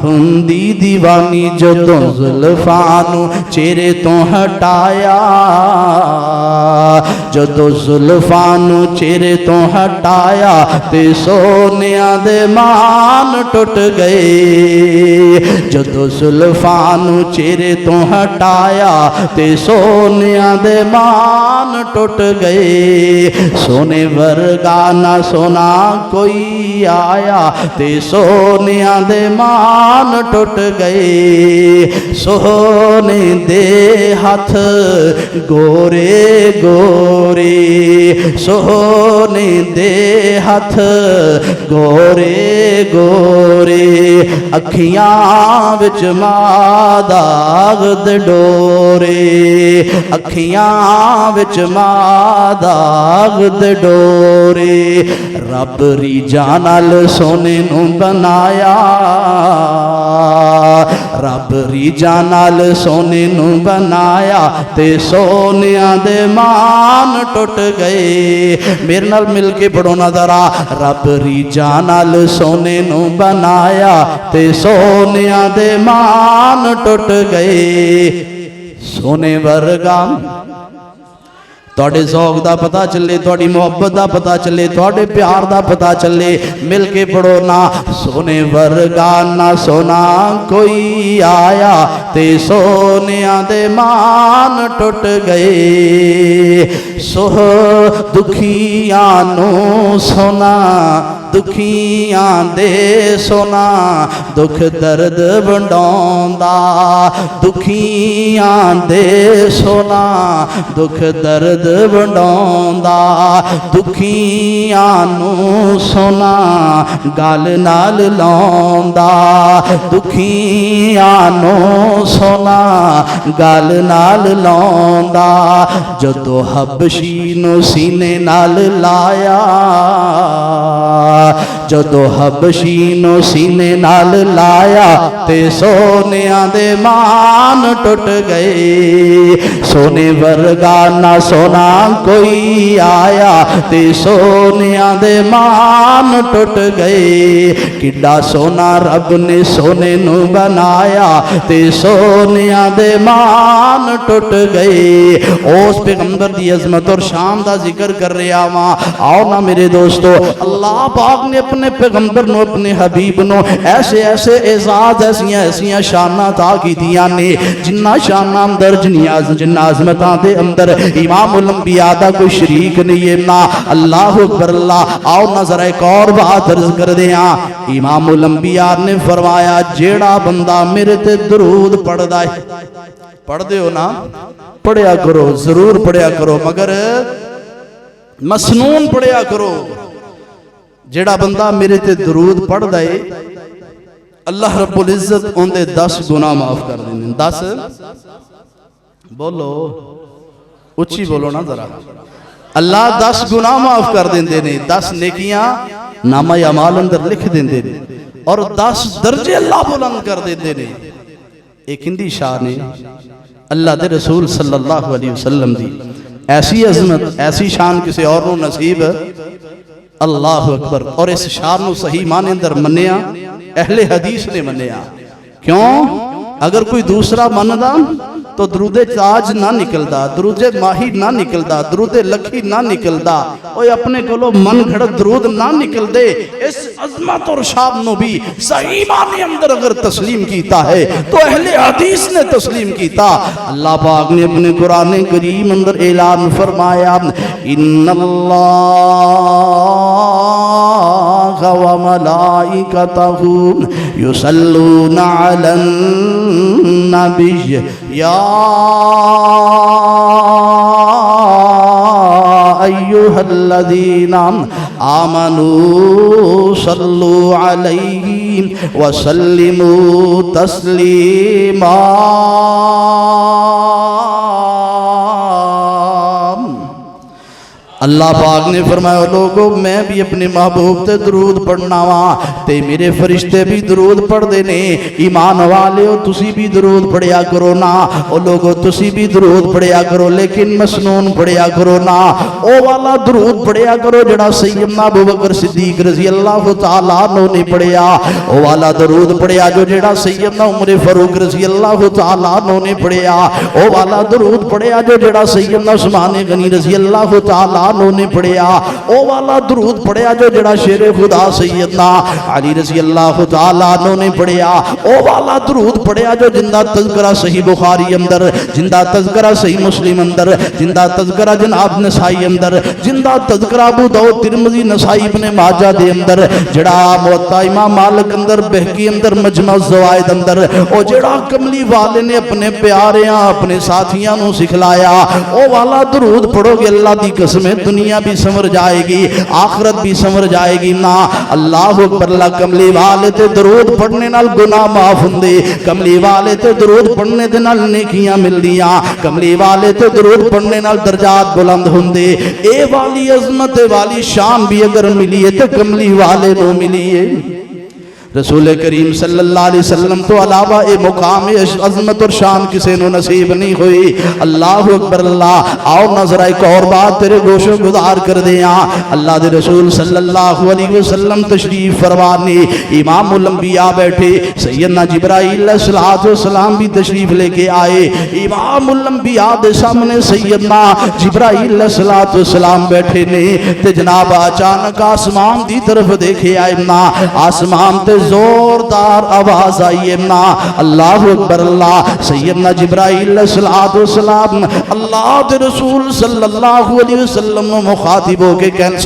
ہندی دیوانی جدوں زلفانو چہرے تو ہٹایا جدوں زلفانو چہرے تو ہٹایا تے سونیاں دے مان ٹوٹ گئے جدوں زلفانو چہرے تو ہٹایا تے سونیاں دے مان ٹوٹ گئے سونے ورگا نہ سونا کوئی آیا تے سونیاں دے مان ٹوٹ گئے سونے دے ہاتھ گورے گورے سونے دے ہاتھ گورے گورے اکھیاں وچ ماداغ دے ڈورے اکھیاں وچ ماداغ دے ڈورے رب ریجاں نال سونے نو بنایا رب ریجاں نال سونے نو بنایا تے سونیاں دے مان ٹوٹ گئے میرے نال مل کے پڑھو نا ذرا رب ریجاں نال سونے نو بنایا تے سونیاں دے مان ٹوٹ گئے سونے ورگا توڑے ذوق دا پتہ چلے توڑی محبت دا پتہ چلے توڑے پیار دا پتہ چلے مل کے پڑھو نا سونے ورگا نہ سونا کوئی آیا تے سونیاں دے مان ٹوٹ گئے سو دکھیاں نو سونا دکھیاں دے سونا دکھ درد ونڈوندا دکھیاں دے سونا دکھ درد ونڈوندا دکھیاں نو سونا گل نال لاوندا دکھیاں نو سونا گل نال لاوندا جدو حبشی نو سینے نال لایا جدو حبشی نو سینے نال لایا تے سونیاں دے مان ٹوٹ گئے سونے ورگا نہ سونا کوئی آیا تے سونیاں دے مان ٹوٹ گئے کڈا سونا رب نے سونے نو بنایا تے سونیاں دے مان ٹوٹ گئے اس پیغمبر دی عظمت اور شان دا ذکر کر رہا ماں آؤ نا میرے دوستو اللہ پاک نے اپنے پیغمبر نو اپنے حبیب نو ایسے ایسے اعزاز ایسیاں شانہ تا کی دیا نے جنہ شانہ اندر جنہ عظمتاں دے اندر امام الانبیاء دا کوئی شریک نہیں ہے نا اللہ اکبر اللہ آؤ نظر ایک اور بات عرض کر دیا امام الانبیاء نے فرمایا جیڑا بندہ میرے تے درود پڑھ دائے پڑھ دے ہو نا پڑھیا کرو ضرور پڑھیا کرو مگر مسنون پڑھیا کرو جیڑا بندہ میرے تے درود پڑھ دائے اللہ رب العزت ان دے 10 گناہ معاف کر دیں 10 بولو اچھی بولو نا ذرا اللہ 10 گناہ معاف کر دیں 10 نیکیاں نامہ اعمال اندر لکھ دیں اور 10 درجے اللہ بلند کر دیں ایک ہندی شاہ نے اللہ دے رسول صلی اللہ علیہ وسلم دی ایسی عظمت ایسی شان کسی اور نو نصیب اللہ اکبر. اور اس شان نو صحیح معنی اندر منیا اہل حدیث نے منیا. کیوں؟ اگر کوئی دوسرا مندا تو درود تاج نہ نکلدا، درود ماہی نہ نکلدا، درود لکھی نہ نکلدا، اوے اپنے کولو من گھڑت درود نہ نکل دے. اس عظمت اور شان نو بھی صحیح معنی اندر اگر تسلیم کیتا ہے تو اہل حدیث نے تسلیم کیتا. اللہ پاک نے اپنے قرآن کریم اندر اعلان فرمایا ان اللہ و ملائکتہ یصلون علی النبی یا ایہا الذین آمنوا صلوا علیہ وسلموا تسلیما. اللہ پاک نے فرمایا لوگو میں بھی اپنے محبوب تے درود پڑھنا وا تے میرے فرشتے بھی درود پڑھ دے نے. ایمان والے ہو تسی بھی درود پڑھیا کرو نا. او لوگو تسی بھی درود پڑھیا کرو لیکن مسنون پڑھیا کرو نا. او والا درود پڑھیا کرو جڑا سیدنا ابوبکر صدیق رضی اللہ تعالیٰ عنہ نے پڑھیا. او والا درود پڑھیا جو جڑا سیدنا عمر فاروق رضی اللہ تعالیٰ عنہ نے پڑھیا. او والا درود پڑھیا جو جڑا سیدنا عثمان غنی رضی اللہ تعالیٰ انہوں نے پڑھیا. او والا درود پڑھیا جو جڑا شیر خدا سیدنا علی رضی اللہ تعالیٰ عنہ نے پڑھیا. او والا درود پڑھیا جو جندہ تذکرہ صحیح بخاری اندر، جندہ تذکرہ صحیح مسلم اندر، جندہ تذکرہ جناب نسائی اندر، جندہ تذکرہ ابو داؤد ترمذی نسائی ابن ماجہ دے اندر، جڑا موطا امام مالک اندر، بہقی اندر، مجمع الزوائد اندر، او جڑا کملی والے نے اپنے پیاریاں اپنے ساتھیاں نو سکھلایا. او والا درود پڑھو گے اللہ دی قسم دنیا بھی سمر جائے گی آخرت بھی سمر جائے گی نا. اللہ اکبر. اللہ کملی والے تے درود پڑھنے نال گناہ معاف ہوندے، کملی والے تے درود پڑھنے دے نال نیکیاں ملدیاں، کملی والے تے درود پڑھنے نال درجات بلند ہوندے. اے والی عظمت والی شان بھی اگر ملی ہے تے کملی والے نو ملی ہے. رسول کریم صلی اللہ علیہ وسلم تو علاوہ اے مقام عظمت اور شان کسے نو نصیب نہیں ہوئی. اللہ اکبر. اللہ آؤ نظر ایک اور بات تیرے گوش و گدار کر دیا. اللہ دے رسول صلی اللہ علیہ وسلم تشریف فرمانے، امام الانبیاء بیٹھے، سیدنا جبرائیل علیہ السلام بھی تشریف لے کے آئے. امام الانبیاء دے سامنے سیدنا جبرائیل علیہ السلام بیٹھے نے تے جناب اچانک آسمان دی طرف دیکھے آئے نا. آسمان تے زوردار آواز آئی نا. اللہ اکبر. اللہ سیدنا جبرائیل علیہ السلام اللہ دے رسول صلی اللہ علیہ وسلم مخاطب ہو کے کہن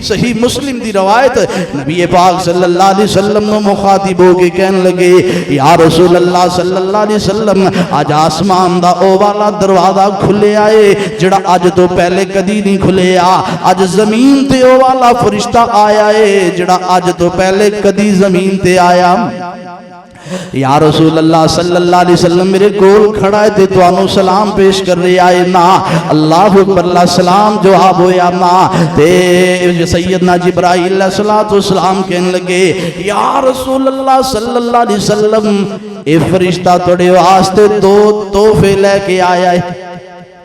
صحیح مسلم دی روایت نبی پاک صلی اللہ علیہ وسلم مخاطب ہو کے کہن لگے یا رسول اللہ صلی اللہ علیہ وسلم آج آسمان دا او والا دروازہ کھلے آئے جڑا آج تو پہلے کدی نہیں کھلے آ. آج زمین تے او والا فرشتہ آیا ہے جڑا آج تو پہلے کدی زمین تے آیا. یا رسول اللہ صلی اللہ علیہ وسلم میرے کول کھڑا ہے تے تو انو سلام پیش کر رہے آئے نا. اللہ اکبر. اللہ سلام جواب ہویا نا تے سیدنا جبرائیل علیہ السلام کہنے لگے یا رسول اللہ صلی اللہ علیہ وسلم اے فرشتہ توڑے واسطے دو تحفے لے کے آیا ہے.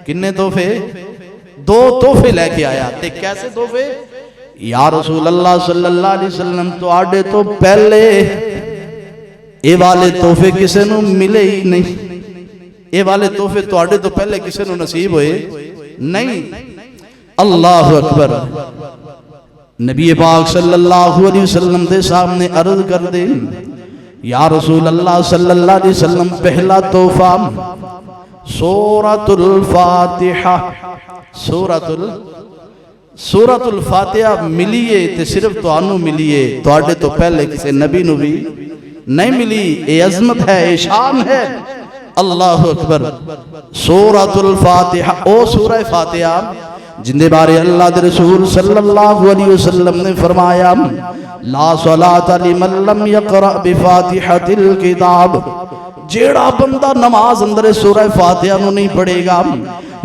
کنے تحفے؟ دو تحفے لے کے آیا. تے کیسے تحفے؟ یا رسول اللہ صلی اللہ علیہ وسلم تو آڑے تو پہلے اے والے تحفے کسے نو ملے ہی نہیں. اے والے تحفے تو آڑے تو پہلے کسے نو نصیب ہوئے نہیں. اللہ اکبر. نبی پاک صلی اللہ علیہ وسلم دے سامنے عرض کر دے یا رسول اللہ صلی اللہ علیہ وسلم پہلا تحفہ سورۃ الفاتحہ. سورۃ الفاتحہ ملیے تے صرف تو آنو ملیے تو آڑے تو پہلے کسے نبی نو بھی نہیں ملی. اے عظمت ہے، اے شان ہے. اللہ اکبر. سورۃ الفاتحہ او سورہ فاتحہ جن دے بارے اللہ دے رسول صلی اللہ علیہ وسلم نے فرمایا لا صلاۃ لمن لم یقرأ بفاتحۃ الکتاب. جیڑا بندہ نماز اندر سورہ فاتحہ نو نہیں پڑھے گا،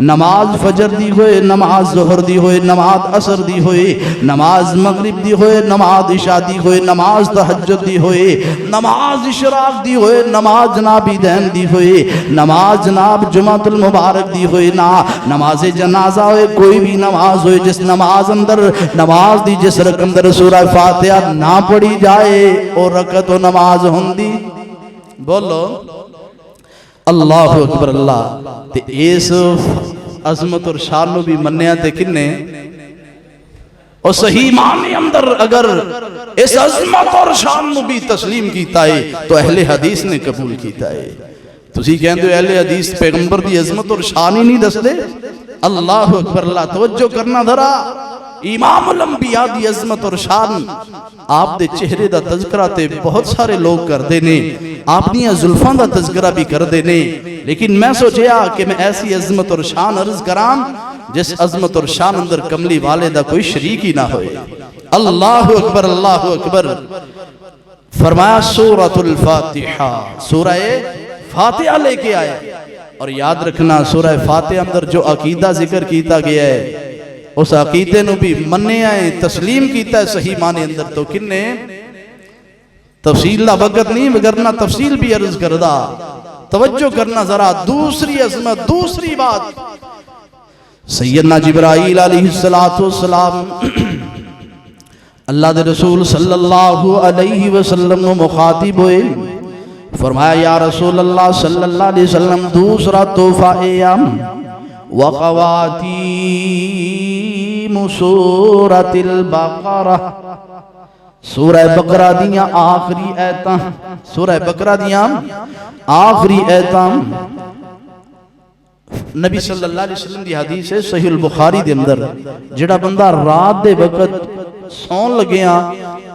نماز فجر دی ہوئے، نماز ظہر دی ہوئے، نماز عصر دی ہوئے، نماز مغرب دی ہوئے، نماز عشاء دی ہوئے، نماز تہجد دی ہوئے، نماز اشراق دی ہوئے، نماز جناب عیدین دی ہوئے، نماز جناب جمعۃ المبارک دی ہوئے، نماز جنازہ ہوئے، کوئی بھی نماز ہوئے، جس نماز اندر نماز دی جس رکعت اندر سورہ فاتحہ نہ پڑھی جائے اور رکعت و نماز ہوندی، بولو اللہ اکبر اللہ۔ تے اس عظمت اور شان نو بھی منیا تے کنے اور صحیح معنی اندر اگر اس عظمت اور شان نو بھی تسلیم کیتا ہے تو اہل حدیث نے قبول کیتا ہے۔ تسی کہندے ہو اہل حدیث پیغمبر دی عظمت اور شان ہی نہیں دسدے؟ اللہ اکبر اللہ، توجہ کرنا ذرا۔ امام الانبیاء دی عظمت اور شان آپ دے چہرے دا تذکرہ تے بہت سارے لوگ کر دینے، آپ دیاں زلفاں دا تذکرہ بھی کر دینے، لیکن میں سوچیا کہ میں ایسی عظمت اور شان عرض کرام جس عظمت اور شان اندر کملی والے دا کوئی شریک ہی نہ ہوئے۔ اللہ اکبر اللہ اکبر۔ فرمایا سورۃ الفاتحہ، سورہ فاتحہ لے کے آئے، اور یاد رکھنا سورہ فاتحہ اندر جو عقیدہ ذکر کیتا گیا ہے اس عقیدے نو بھی مننے آئے، تسلیم کیتا ہے صحیح معنی اندر، تو کنے تفصیل دا وقت نہیں وگرنا تفصیل بھی عرض کردہ، توجہ کرنا ذرا۔ دوسری عظمت، دوسری بات، سیدنا جبرائیل علیہ السلام اللہ دے رسول صلی اللہ علیہ وسلم نو مخاطب ہوئے، فرمایا یا رسول اللہ صلی اللہ علیہ وسلم دوسرا تحفہ ایام وقواتیم سورۃ البقرہ، سورہ بقرہ دیاں آخری ایتاں، سورہ بقرہ دیاں آخری ایتاں، نبی صلی اللہ علیہ وسلم دی حدیث ہے صحیح البخاری دے اندر، جڑا بندہ رات دے وقت سون لگیاں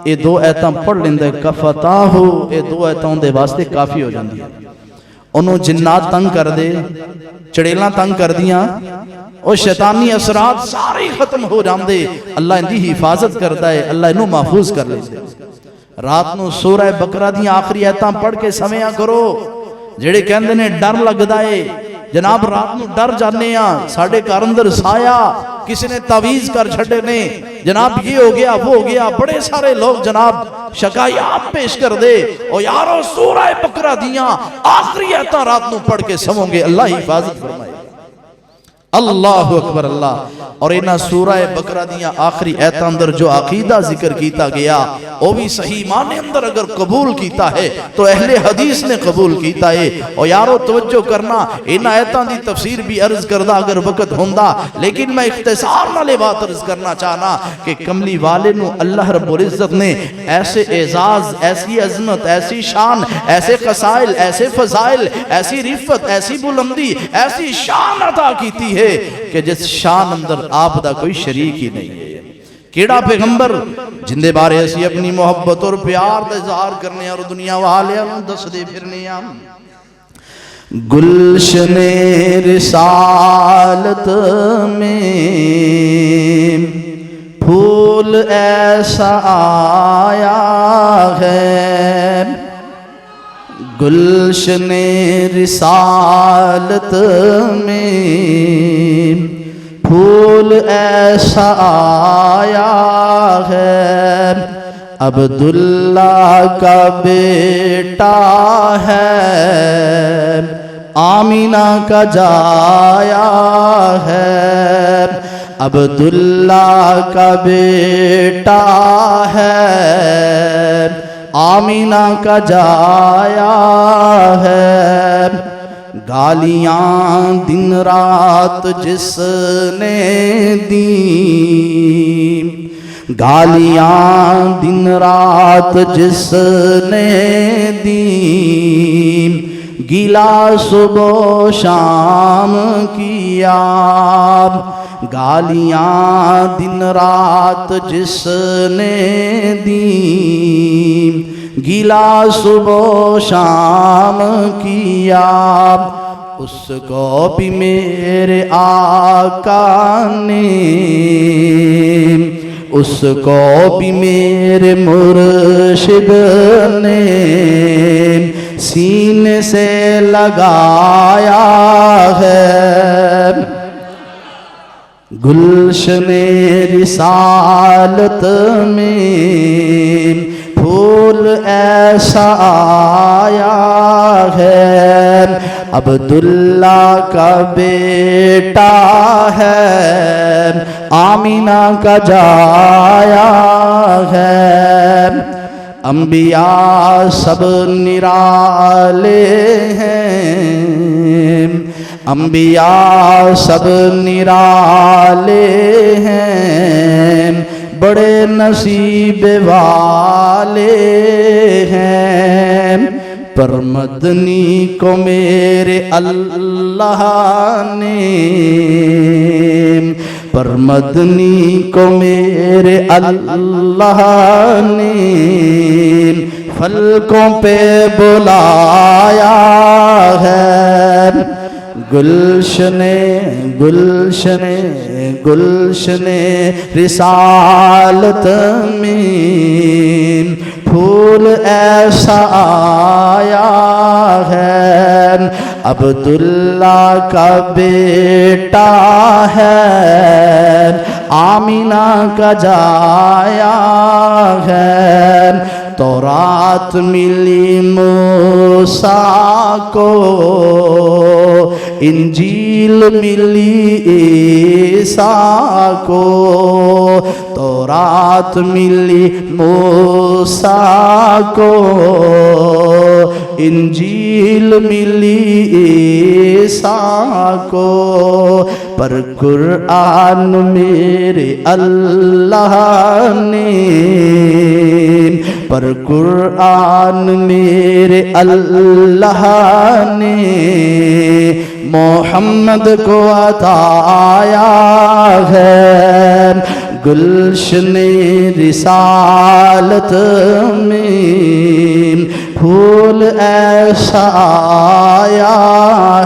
اے دو ایتاں پڑھ لیندے کفتاہو، اے دو ایتاں دے واسطے کافی ہو جاندی ہے۔ انہوں جنات تنگ کر دے، چڑیلاں تنگ کر دیاں، اور شیطانی اثرات سارے ختم ہو جاندے، اللہ ان دی حفاظت کرتا ہے، اللہ انہوں محفوظ کر لیندے۔ رات نو سورہ بقرہ دی آخری ایتاں پڑھ کے سمیا کرو، جڑے کہندے نے ڈر لگ دائے، جناب رات نو ڈر جانے ہاں، ساڑھے گھر اندر سایا کسی نے تعویز کر چھڑے نے، جناب یہ ہو گیا وہ ہو گیا، بڑے سارے لوگ جناب شکایات پیش کر دے، اور یارو سورہ بقرہ دیاں آخری ایتاں رات نو پڑھ کے سموں گے، اللہ حفاظت فرمائے۔ اللہ اکبر اللہ۔ اور انہا سورہ بقرہ دیاں آخری ایتاں اندر جو عقیدہ ذکر کیتا گیا وہ بھی صحیح معنی اندر اگر قبول کیتا ہے تو اہل حدیث نے قبول کیتا ہے۔ اور یارو توجہ کرنا، انہا ایتاں دی تفسیر بھی عرض کردہ اگر وقت ہوندہ، لیکن میں اختصار نالے بات عرض کرنا چاہنا کہ کملی والے نو اللہ رب العزت نے ایسے اعزاز، ایسی عظمت، ایسی شان، ایسے قصائل، ایسے فضائل، ایسی رفت، ایسی بلندی، ایسی شان عطا کیتی ہے کہ جس شان اندر آپ دا کوئی شریک ہی نہیں ہے۔ کیڑا پیغمبر جندے بارے اسی اپنی محبت اور پیار دا اظہار کرنے اور دنیا والے دس دے پھرنے ہم۔ گلشن رسالت میں پھول ایسا آیا ہے، گلشن رسالت میں پھول ایسا آیا ہے، عبداللہ کا بیٹا ہے، آمینہ کا جایا ہے، عبداللہ کا بیٹا ہے، آمینہ کا جایا ہے، گالیاں دن رات جس نے دی، گالیاں دن رات جس نے دی، گیلا صبح و شام کیا، گالیاں دن رات جس نے دی، گیلا صبح و شام کیا، اس کو بھی میرے آقا نے، اس کو بھی میرے مرشد نے سینے سے لگایا ہے گلشن رسالت میں پھول ایسا آیا ہے عبداللہ کا بیٹا ہے آمینہ کا جایا ہے انبیاء سب نرالے ہیں انبیاء سب نرالے ہیں بڑے نصیب والے ہیں پر مدنی کو میرے اللہ نے پر مدنی کو میرے اللہ نے فلکوں پہ بلایا ہے گلشن گلشن گلشن رسالت میں پھول ایسا آیا ہے عبداللہ کا بیٹا ہے آمینہ کا جایا ہے تورات ملی موسیٰ کو انجیل ملی عیسیٰ کو تورات ملی موسیٰ کو انجیل ملی عیسیٰ کو پر قرآن میرے اللہ نے پر قرآن میرے اللہ نے محمد کو عطایا ہے گلشن رسالت میں پھول ایسا آیا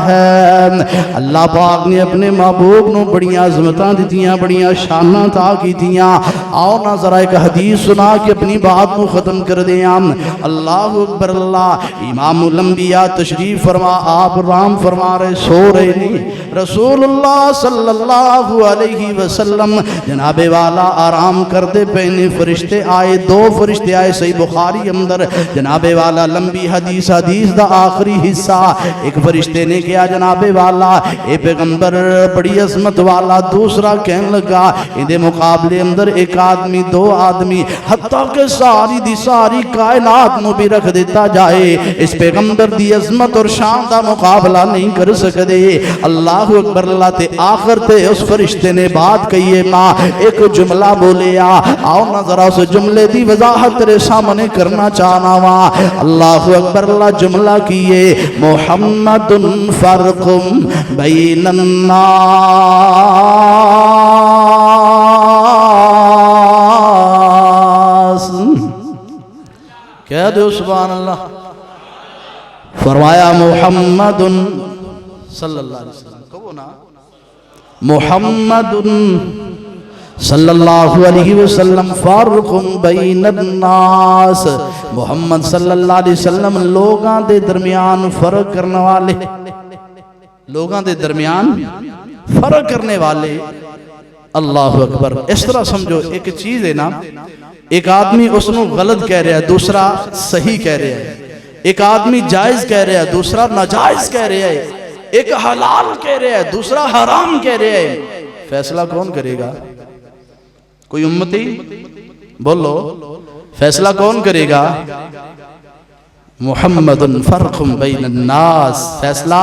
ہے اللہ پاک نے اپنے محبوب نو بڑیاں عظمتاں دیتیاں بڑیاں شاناں تا کیتیاں آؤ نہ ذرا ایک حدیث سنا کے اپنی بات کو ختم کر دیاں اللہ اکبر اللہ امام الانبیاء تشریف فرما آپ رام فرما رہے سو رہے نہیں رسول اللہ صلی اللہ علیہ وسلم جناب والا آرام کرتے پہنے فرشتے آئے دو فرشتے آئے صحیح بخاری اندر جناب والا لمبی حدیث دا آخری حصہ ایک فرشتے نے کیا جناب والا اے پیغمبر بڑی عظمت والا دوسرا کہنے لگا اندے مقابلے اندر ایک آدمی دو آدمی حتیٰ کہ ساری دی ساری کائنات نو بھی رکھ دیتا جائے اس پیغمبر دی عظمت اور شان دا مقابلہ نہیں کر سکتے اللہ اکبر اللہ تے آخر تے اس فرشتے نے بات کہیے ماں ایک جملہ بولے آؤ نہ ذرا اس جملے دی وضاحت تیرے سامنے کرنا چاہنا ماں اللہ اکبر اللہ جملہ کیے محمد فرق بین الناس کہہ دو سبحان اللہ فرمایا محمد صلی اللہ علیہ وسلم کہو نا محمد صلی اللہ علیہ وسلم فارق بین الناس محمد صلی اللہ علیہ وسلم لوگاں دے درمیان فرق کرنے والے لوگاں دے درمیان فرق کرنے والے اللہ اکبر اس طرح سمجھو ایک چیز ہے نا ایک آدمی اس نو غلط کہہ رہا ہے دوسرا صحیح کہہ رہا ہے ایک آدمی جائز کہہ رہا ہے دوسرا ناجائز کہہ رہا ہے ایک حلال کہہ رہا ہے دوسرا حرام کہہ رہا ہے فیصلہ کون کرے گا کوئی امتی بولو فیصلہ کون کرے گا محمد فرق بین الناس فیصلہ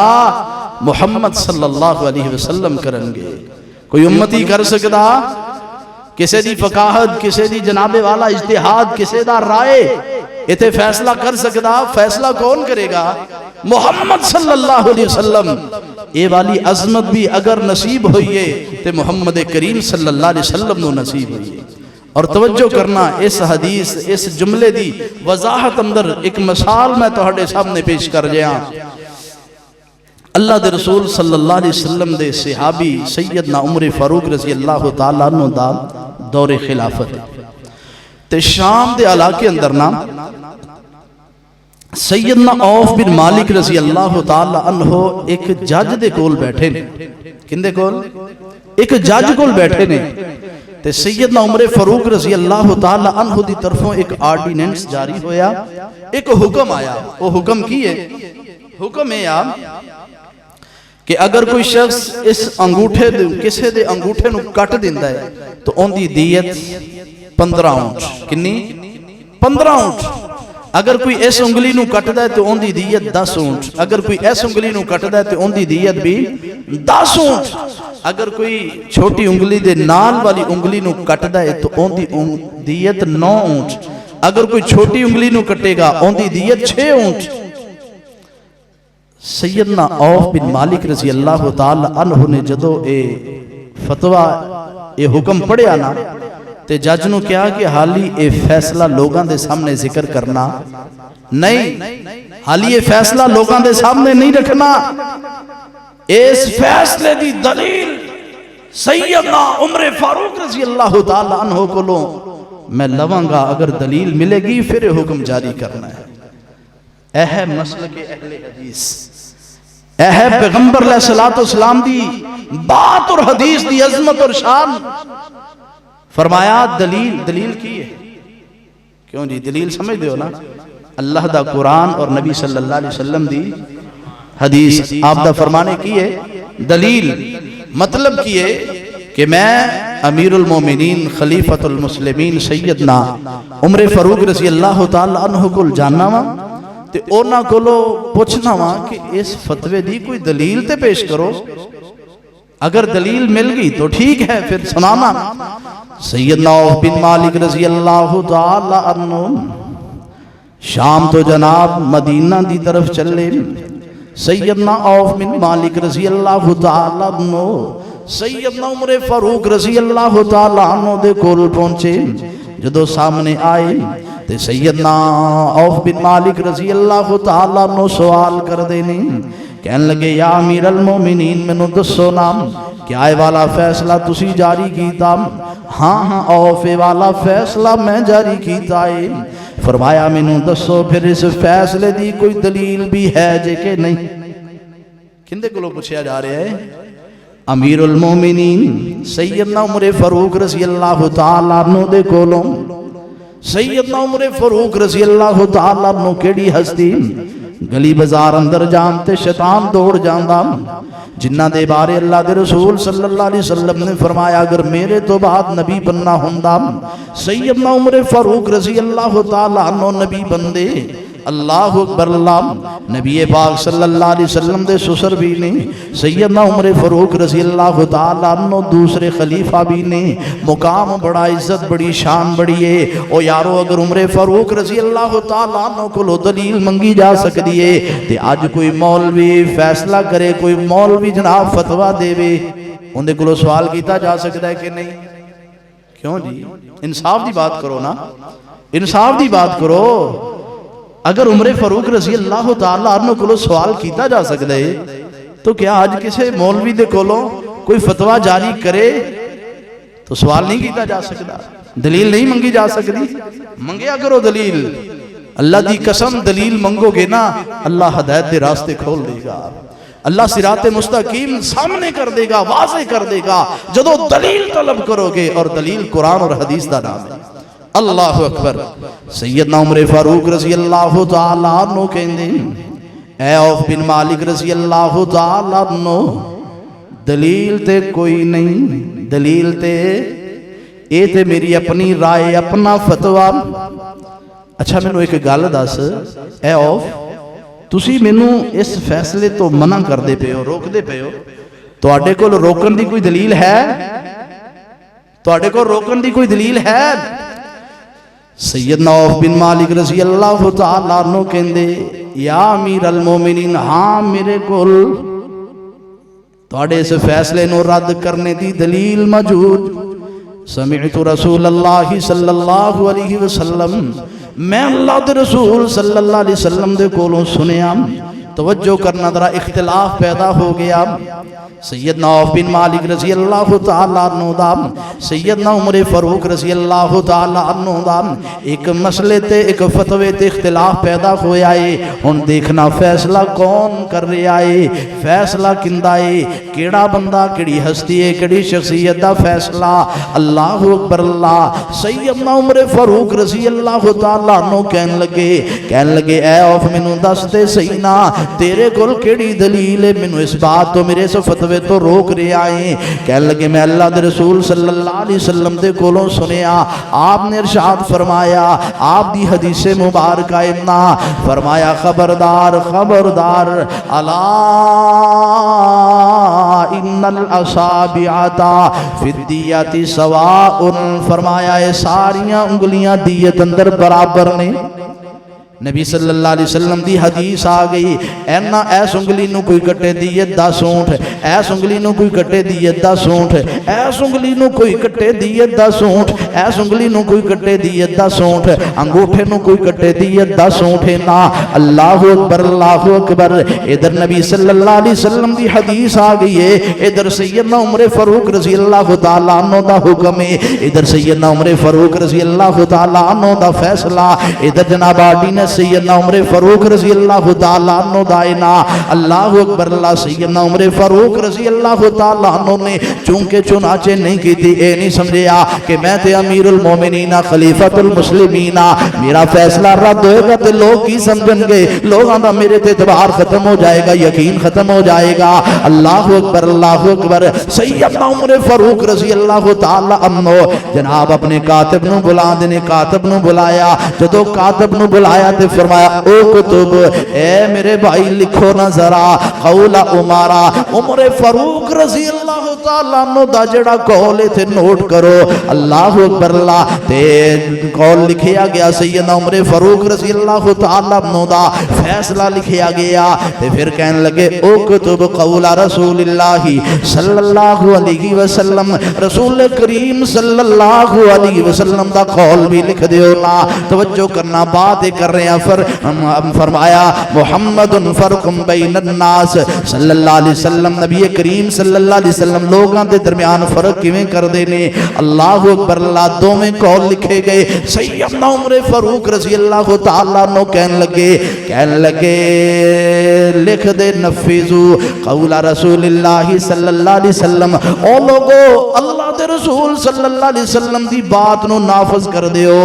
محمد صلی اللہ علیہ وسلم کریں گے کوئی امتی کر سکتا کسے دی فقاہت کسے دی جناب والا اجتہاد کسے دا رائے ایتے فیصلہ کر سکتا فیصلہ کون کرے گا محمد صلی اللہ علیہ وسلم اے والی عظمت بھی اگر نصیب ہوئیے تے محمد کریم صلی اللہ علیہ وسلم نو نصیب ہوئیے اور توجہ کرنا اس حدیث اس جملے دی وضاحت اندر ایک مثال میں توہاڈے سامنے پیش کر جاں اللہ دے رسول صلی اللہ علیہ وسلم دے صحابی سیدنا عمر فاروق رضی اللہ تعالیٰ عنہ دا دور خلافت تے شام دے علاقے اندر نا سیدنا عوف بن مالک رضی اللہ تعالی عنہ ایک جج دے کول بیٹھے نے. کندے کول؟ ایک جج کول بیٹھے نے تے سیدنا عمر فاروق رضی اللہ تعالی عنہ دی طرفوں ایک آرڈیننس جاری ہویا, ایک حکم آیا. وہ حکم کی ہے؟ حکم ہے کہ اگر کوئی شخص اس انگوٹھے کسے دے انگوٹھے نو کٹ دیندا ہے تو ان دی دیت 15 اونٹ. کنی؟ 15 اونٹ. اگر کوئی اس انگلی نو کٹدا ہے تو ان دی دیت 10 اونٹ. اگر کوئی اس انگلی نو کٹدا ہے تو ان دی دیت بھی 10 اونٹ. اگر کوئی چھوٹی انگلی دے نال والی انگلی نو کٹدا ہے تو ان دی دیت 9 اونٹ. اگر کوئی چھوٹی انگلی نو کٹے گا ان دی دیت 6 اونٹ. سیدنا عوف بن مالک رضی اللہ تعالی عنہ نے جدو اے فتوہ اے حکم پڑھیا نا تے جج نو کیا کہ حالی اے فیصلہ لوگاں دے سامنے ذکر کرنا نہیں, حالی اے فیصلہ لوگاں دے سامنے نہیں رکھنا. اس فیصلے دی دلیل سیدنا عمر فاروق رضی اللہ تعالی عنہ کو لوں میں لواں گا. اگر دلیل ملے گی پھر حکم جاری کرنا ہے. اے ہے مسلک اہل حدیث, اے ہے پیغمبر علیہ السلام دی بات اور حدیث دی عظمت اور شان. فرمایا دلیل کی ہے. کیوں جی دلیل سمجھ دے ہو نا؟ اللہ دا قرآن اور نبی صلی اللہ علیہ وسلم دی حدیث. آپ دا فرمانے کی ہے دلیل. مطلب کی ہے کہ میں امیر المومنین خلیفۃ المسلمین سیدنا عمر فاروق رضی اللہ تعالی عنہ کو جاننا وا تے اونا کولو پوچھنا وا کہ اس فتوے دی کوئی دلیل تے پیش کرو. اگر دلیل مل گئی تو ٹھیک ہے پھر سنانا. سیدنا عوف بن مالک رضی اللہ تعالی عنہ شام تو جناب مدینہ دی طرف چلے. سیدنا عوف بن مالک رضی اللہ تعالی عنہ سیدنا عمر فاروق رضی اللہ تعالی عنہ دے کول پہنچے. جدو سامنے آئے تے سیدنا عوف بن مالک رضی اللہ تعالی عنہ سوال کر دینے. کہنے لگے یا امیر المومنین منو دسو نام کیا اے والا فیصلہ تسی جاری کیتا؟ ہاں عوف والا فیصلہ میں جاری کیتا ہے. فرمایا منو دسو پھر اس فیصلے دی کوئی دلیل بھی ہے جے کہ نہیں؟ کندے کو لو پوچھیا جا رہے ہیں؟ امیر المومنین سیدنا عمر فاروق رضی اللہ تعالی عنہ دے کولوں. سیدنا عمر فاروق رضی اللہ تعالی عنہ کیڑی ہستی گلی بازار اندر جانتے شیطان دوڑ جاندہ جنہ دے بارے اللہ دے رسول صلی اللہ علیہ وسلم نے فرمایا اگر میرے تو بعد نبی بننا ہوندہ سیدنا عمر فاروق رضی اللہ تعالی عنہ نبی بندے. اللہ اکبر. اللہ نبی پاک صلی اللہ علیہ وسلم دے سسر بھی نے سیدنا عمر فاروق رضی اللہ تعالی عنہ دوسرے خلیفہ بھی نے. مقام بڑا عزت بڑی شان بڑی ہے. او یارو اگر عمر فاروق رضی اللہ تعالی عنہ کو لو دلیل منگی جا سکتی ہے تے آج کوئی مولوی فیصلہ کرے, کوئی مولوی جناب فتوہ دے وے, اندے کو لو سوال کیتا جا سکتا ہے کہ نہیں؟ کیوں جی انصاف دی بات کرو نا, انصاف دی بات کرو. اگر عمر فاروق رضی اللہ تعالی عنہ کو سوال کیتا جا سکتا ہے تو کیا آج کسی مولوی دے کولوں کوئی فتوہ جاری کرے تو سوال نہیں کیتا جا سکتا, دلیل نہیں منگی جا سکتی؟ منگیا کرو دلیل. اللہ دی قسم دلیل منگو گے نا اللہ ہدایت دے راستے کھول دے گا, اللہ صراط مستقیم سامنے کر دے گا, واضح کر دے گا جدو دلیل طلب کرو گے. اور دلیل قرآن اور حدیث دا نام ہے. اللہ اکبر. سیدنا عمر فاروق رضی اللہ تعالی عنہ کہندے اے عوف بن مالک رضی اللہ تعالی عنہ دلیل تے کوئی نہیں, دلیل تے اے تے میری اپنی رائے اپنا فتوہ. اچھا مینوں ایک گل دس اے عوف تسی مینوں اس فیصلے تو منع کر دے پے ہو, روک دے پے ہو, تواڈے کول روکن دی کوئی دلیل ہے؟ تواڈے کول روکن دی کوئی دلیل ہے؟ سیدنا عوف بن مالک رضی اللہ تعالی عنہ کہندے یا امیر المومنین ہاں میرے کول تواڈے اس فیصلے نو رد کرنے دی دلیل موجود. سمعت رسول اللہ صلی اللہ علیہ وسلم میں اللہ دے رسول صلی اللہ علیہ وسلم دے کولوں سنیا توجہ کرنا ذرا اختلاف پیدا ہو گیا سیدنا عوف بن مالک رضی اللہ تعالیٰ عنہ دا سیدنا عمر فاروق رضی اللہ تعالیٰ عنہ دا ایک مسئلے تے ایک فتوے تے اختلاف پیدا ہویا ہے ہن دیکھنا فیصلہ کون کر رہا ہے فیصلہ کندہ ہے کیڑا بندہ کیڑی ہستی ہے کیڑی شخصیت دا فیصلہ اللہ اکبر اللہ سیدنا عمر فاروق رضی اللہ تعالیٰ عنہ کہن لگے اے عوف مینوں دس تے سینا تیرے کول کیڑی دلیل ہے مینوں اس بات تو میرے سے فتوے تو روک رہے آئے کہنے لگے میں اللہ دے رسول صلی اللہ علیہ وسلم دے کولوں سنیا آپ نے ارشاد فرمایا آپ دی حدیث مبارکہ امنا فرمایا خبردار خبردار الا ان الاصابعتا فی الدیت سواء فرمایا اے ساریاں انگلیاں دیت اندر برابر نے نبی صلی اللہ علیہ وسلم دی حدیث آ گئی اینا ایس انگلی نو کوئی کٹے دیت 10 اونٹ ایس انگلی نو کوئی کٹے دیت 10 اونٹ ایس انگلی نو کوئی کٹے دیت 10 اونٹ ایس انگلی نو کوئی کٹے دیت 10 اونٹ انگوٹھے نو کوئی کٹے دیت 10 اونٹ نا اللہ اکبر ادھر نبی صلی اللہ علیہ وسلم دی حدیث آ گئی ہے ادھر سیدنا عمر فاروق رضی اللہ تعالیٰ عنہ دا حکم ہے ادھر سیدنا عمر فاروق رضی اللہ تعالیٰ عنہ دا فیصلہ ادھر جناب آڈی نے سیدنا عمر فاروق رضی اللہ تعالیٰ عنہ دائنا اللہ اکبر اللہ سیدنا عمر فاروق رضی اللہ تعالیٰ عنہ نے چونکہ چنانچہ نہیں کی تھی اے نہیں سمجھیا کہ میں تے امیر المومنین خلیفۃ المسلمین میرا فیصلہ رد ہوئے گا تے لوگ کی سمجھن گے لوگاں دا میرے تے اعتبار ختم ہو جائے گا یقین ختم ہو جائے گا اللہ اکبر سیدنا عمر فاروق رضی اللہ تعالیٰ عنہ جناب اپنے کاتب نو بلا دینے کاتب نو بلایا جدو کاتب نو بلایا تے فرمایا او کتب اے میرے بھائی لکھو نہ ذرا قول عمرہ عمر فاروق رضی اللہ تعالیٰ عنہ دا جڑا قول تھے نوٹ کرو اللہ اکبر اللہ تے قول لکھیا گیا سیدنا عمر فاروق رضی اللہ تعالیٰ عنہ دا فیصلہ لکھیا گیا تے پھر کہنے لگے او کتب قول رسول اللہ صلی اللہ علیہ وسلم رسول کریم صلی اللہ علیہ وسلم دا قول بھی لکھ دیو نا توجہ کرنا بات کر رہے ہیں فرمایا محمد فرق بین الناس صلی اللہ علیہ وسلم نبی کریم صلی اللہ علیہ وسلم لوگاں دے درمیان فرق کیویں کر دینے اللہ اکبر اللہ دو میں قول لکھے گئے سیدنا عمر فاروق رضی اللہ تعالیٰ عنہ کہنے لگے لکھ دے نفذو قول رسول اللہ صلی اللہ علیہ وسلم او لوگو اللہ دے رسول صلی اللہ علیہ وسلم دی بات نو نافذ کر دیو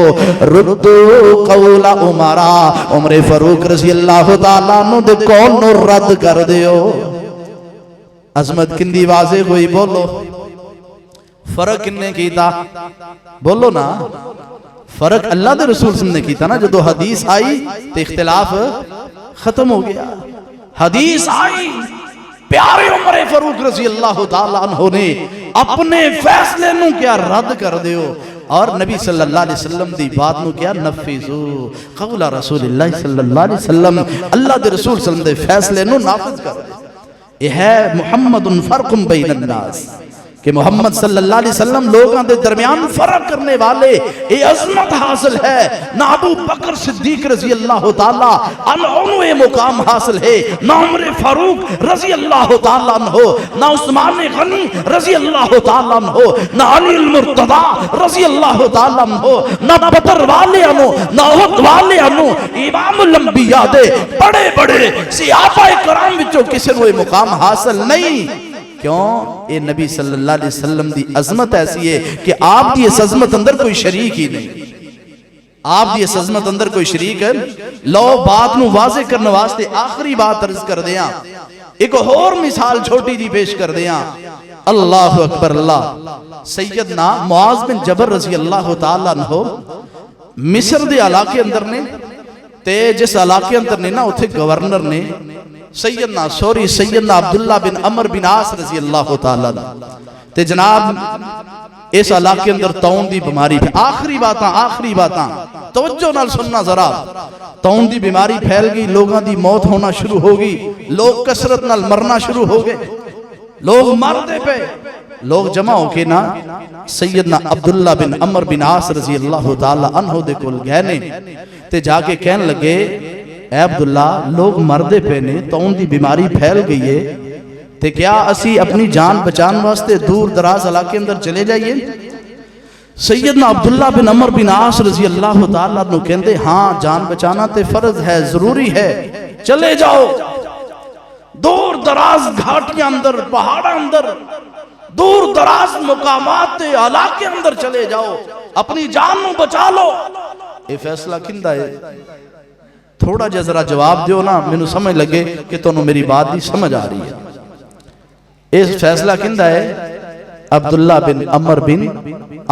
ردو قول عمرہ عمر فاروق رضی اللہ تعالیٰ عنہ دے قول نو رد کر دیو عظمت کندی واضح ہوئی بولو فرق کنے کیتا بولو نا فرق اللہ دے رسول صلی اللہ علیہ وسلم نے کیتا نا جدو حدیث آئی تو اختلاف ختم ہو گیا حدیث آئی پیارے عمر فاروق رضی اللہ تعالیٰ عنہ نے اپنے فیصلے نو کیا رد کر دیو اور نبی صلی اللہ علیہ وسلم دی بات نو کیا نفذو قول رسول اللہ صلی اللہ علیہ وسلم اللہ دے رسول صلی اللہ علیہ وسلم دے فیصلے نو نافذ کر دے یہ ہے محمد فرق بین الناس کہ محمد صلی اللہ علیہ وسلم لوگاں دے درمیان فرق کرنے والے یہ عظمت حاصل ہے نہ ابو بکر صدیق رضی اللہ تعالیٰ عنہ یہ مقام حاصل ہے نہ عمر فاروق رضی اللہ تعالیٰ عنہ نہ عثمان غنی رضی اللہ تعالیٰ عنہ نہ علی المرتضی رضی اللہ تعالیٰ عنہ نہ بدر والے عنہ نہ احد والے عنہ امام الانبیاء دے بڑے بڑے صحابہ کرام وچوں کسی نو یہ مقام حاصل نہیں کیوں اے نبی صلی اللہ علیہ وسلم دی عظمت ایسی ہے کہ آپ دی اس عظمت اندر کوئی شریک ہی نہیں آپ دی اس عظمت اندر کوئی شریک ہے لو بات نو واضح کرنے واسطے آخری بات عرض کر دیاں ایک اور مثال چھوٹی دی پیش کر دیاں اللہ اکبر اللہ سیدنا معاذ بن جبل رضی اللہ تعالیٰ عنہ مصر دے علاقے اندر نے تے جس علاقے اندر نے نا اتھے گورنر نے سیدنا عبداللہ بن عمر بن عاص رضی اللہ تعالیٰ تے جناب اس علاقے اندر تون دی بیماری آخری باتاں توجہ نال سننا ذرا تون دی بیماری پھیل گئی لوگاں دی موت ہونا شروع ہو گئی لوگ کثرت نال مرنا شروع ہو گئے لوگ مر دے پہ لوگ جمع ہو کے نا سیدنا عبداللہ بن عمر بن عاص رضی اللہ تعالیٰ عنہ دے کول گئے نے تے جا کے کہن لگے اے عبداللہ لوگ مردے پہ نے تون دی بیماری پھیل گئی ہے تے کیا اسی اپنی جان بچان واسطے دور دراز علاقے اندر چلے جائیے؟ سیدنا عبداللہ بن عمر بن عاص رضی اللہ تعالیٰ عنہ کہندے ہاں جان بچانا تے فرض ہے ضروری ہے چلے جاؤ دور دراز گھاٹیاں اندر پہاڑ اندر دور دراز مقامات تے علاقے اندر چلے جاؤ اپنی جان نو بچا لو. اے فیصلہ کندہ ہے تھوڑا جا ذرا جواب دیو نا میں نو سمجھ لگے کہ تو نو میری بات دی سمجھ آ رہی ہے. اس فیصلہ کندہ ہے عبداللہ بن عمر بن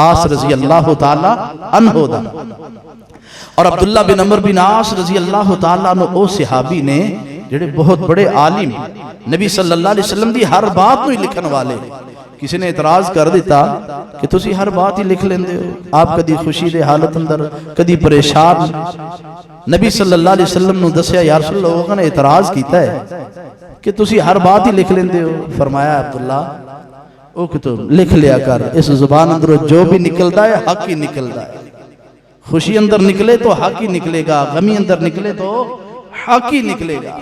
عاص رضی اللہ تعالیٰ عنہ دا. اور عبداللہ بن عمر بن عاص رضی اللہ تعالیٰ عنہ او صحابی نے جڑے بہت بڑے عالم نبی صلی اللہ علیہ وسلم دی ہر بات کو ہی لکھن والے. کسی نے اعتراض کر دیتا کہ تسی ہر بات ہی لکھ لیندے ہو آپ کدی خوشی دے حالت اندر کدی پریشان. نبی صلی اللہ علیہ وسلم نے دسیا یا رسول اللہ لوگوں نے اعتراض کیتا ہے کہ تسی ہر بات ہی لکھ لیندے ہو. فرمایا عبداللہ او کہ تو لکھ لیا کر اس زبان اندر جو بھی نکلتا ہے حق ہی نکلتا ہے. خوشی اندر نکلے تو حق ہی نکلے گا غمی اندر نکلے تو حق ہی نکلے گا.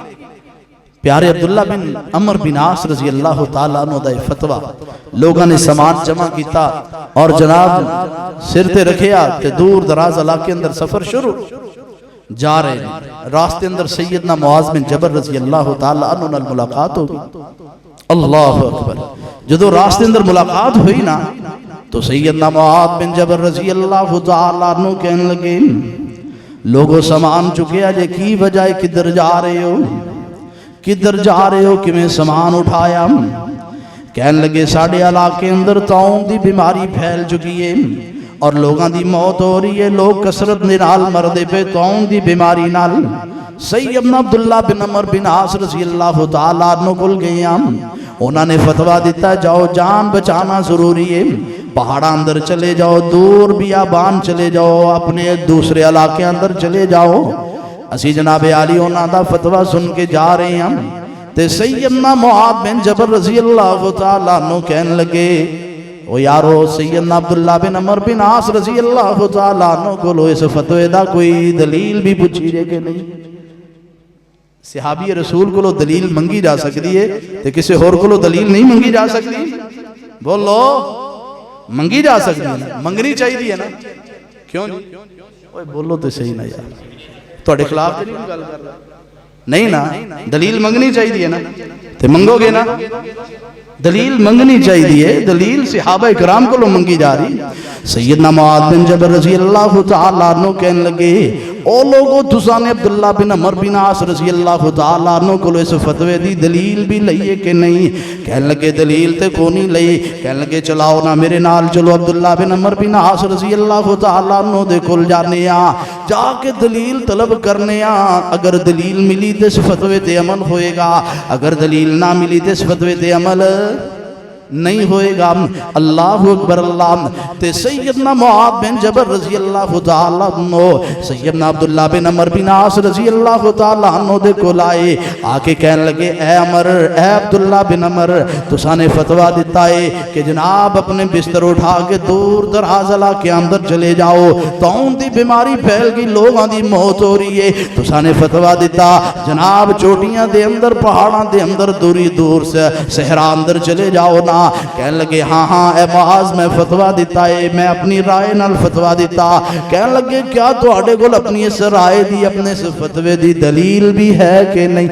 پیارے عبداللہ بن عمر بن عاص رضی اللہ تعالیٰ عنہ دا فتوہ لوگاں نے سامان جمع کیتا اور جناب سر تے رکھیا کہ دور دراز علاقے اندر سفر شروع جا رہے ہیں. راستے اندر سیدنا معاذ بن جبل رضی اللہ تعالیٰ عنہ نال ملاقات ہوگی. اللہ اکبر. جدو راستے اندر ملاقات ہوئی نا تو سیدنا معاذ بن جبل رضی اللہ تعالیٰ عنہ کہنے لگے لوگوں سامان چکے آجے کی وجہ کدھر جا رہے ہو کدھر جا رہے ہو کہ میں سامان اٹھایا. کہنے لگے ساڑھے علاقے اندر تاؤں دی بیماری پھیل چکی ہے اور لوگاں دی موت ہو رہی ہے لوگ کسرت نال مردے پہ تاؤں دی بیماری نال. سیدنا عبداللہ بن عمر بن عاص رضی اللہ تعالیٰ عنہ کل گئے ہم انہوں نے فتوہ دیتا جاؤ جان بچانا ضروری ہے پہاڑا اندر چلے جاؤ دور بیابان چلے جاؤ اپنے دوسرے علاقے اندر چلے جاؤ. اسی جناب عالی انہوں دا فتوہ سن کے جا رہے ہیں تے سیدنا معاذ بن جبل رضی اللہ تعالیٰ عنہ کہنے لگے او یارو سیدنا عبداللہ بن عمر بن عاص رضی اللہ تعالیٰ عنہ کو لو اس فتوے دا کوئی دلیل بھی پوچھی جے کہ نہیں. صحابی رسول کو لو دلیل منگی جا سکتی ہے تے کسی اور کو لو دلیل نہیں منگی جا سکتی. بولو منگی جا سکتی ہے منگنی چاہیے ہے نا کیوں نہیں. اوہ بولو تو صحیح نا یار تو خلاف نہیں گل کر رہا نہیں نا دلیل منگنی چاہیے نا تے منگو گے نا دلیل منگنی چاہیے دلیل صحابہ کرام کو لو منگی جا رہی. سیدنا معاذ بن جبل رضی اللہ تعالیٰ عنہ کہنے لگے او لوگوں تسانے عبداللہ بن عمر بن عاص رضی اللہ تعالیٰ عنہ کو لو اس فتوے دی دلیل بھی لئیے کہ نہیں. کہنے لگے دلیل تے کو نہیں لئی. کہنے لگے چلاؤ نا میرے نال چلو عبداللہ بن عمر بن عاص رضی اللہ تعالیٰ عنہ دے کل جانے جا کے دلیل طلب کرنے اگر دلیل ملی تے اس فتوے تے عمل ہوئے گا اگر دلیل نہ ملی تے اس فتوے تے عمل نہیں ہوئے گا. اللہ اکبر. اللہ تے سیدنا معاذ بن جبل رضی اللہ تعالیٰ عنہ سیدنا عبداللہ بن عمر بن عاص رضی اللہ تعالیٰ عنہ دے کو لائے آکے کہنے لگے اے عمر اے عبداللہ بن عمر تسانے فتوہ دیتا ہے کہ جناب اپنے بستر اٹھا کے دور دراز علاقے اندر چلے جاؤ تاؤں دی بیماری پھیل گئی لوگاں دی موت ہو رہی ہے. تسانے فتوہ دیتا جناب چوٹیاں دے اندر پہاڑاں دے اندر دوری دور سے صحرا اندر چلے جاؤ نا. کہنے لگے ہاں ہاں اے معاذ میں فتوہ دیتا ہے میں اپنی رائے نال فتوہ دیتا. کہنے لگے کیا تو آڑے گل اپنی اس رائے دی اپنے اس فتوے دی دلیل بھی ہے کہ نہیں.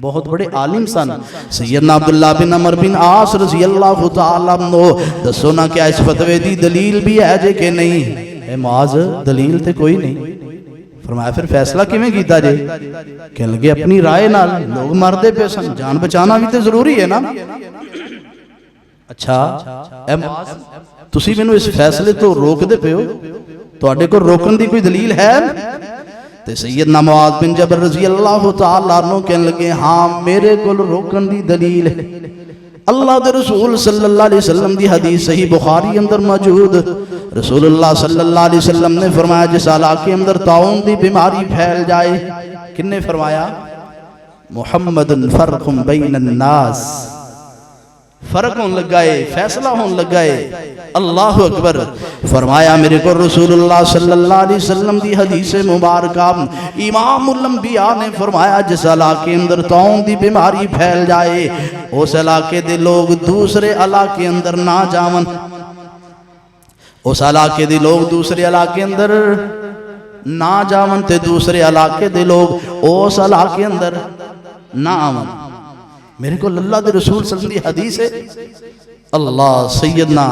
بہت بڑے عالم سن سیدنا عبداللہ بن عمر بن عاص رضی اللہ تعالیٰ عنہ دسو نا کیا اس فتوے دی دلیل بھی ہے جے کہ نہیں. اے معاذ دلیل تے کوئی نہیں. فرمایا پھر فیصلہ کیویں کیتا جے. کہنے لگے اپنی رائے نال لوگ مردے پہ سن جان بچانا بھی تے ضروری ہے نا. اچھا اے معاذ تسی مینوں اس فیصلے تو روک دے پے ہو تواڈے کو روکن دی کوئی دلیل ہے. تے سیدنا معاذ بن جبل رضی اللہ تعالیٰ عنہ کہنے لگے ہاں میرے کو روکن دی دلیل ہے. اللہ دے رسول صلی اللہ علیہ وسلم دی حدیث صحیح بخاری اندر موجود رسول اللہ صلی اللہ علیہ وسلم نے فرمایا جس علاقے اندر طاعون دی بیماری پھیل جائے کن نے فرمایا محمد فرق بین الناس فرق ہون لگا ہے، فیصلہ ہون لگا ہے۔ اللہ اکبر۔ فرمایا میرے کو رسول اللہ صلی اللہ علیہ وسلم دی حدیث مبارکہ، امام الانبیاء نے فرمایا جس علاقے اندر طاعون دی بیماری پھیل جائے اس علاقے دے لوگ دوسرے علاقے اندر نہ جاون، اس علاقے دے لوگ دوسرے علاقے اندر نہ جاون تے دوسرے علاقے دے لوگ اس علاقے اندر نہ آون۔ میرے کو اللہ دے رسول صلی اللہ علیہ وسلم دی حدیث ہے۔ اللہ سیدنا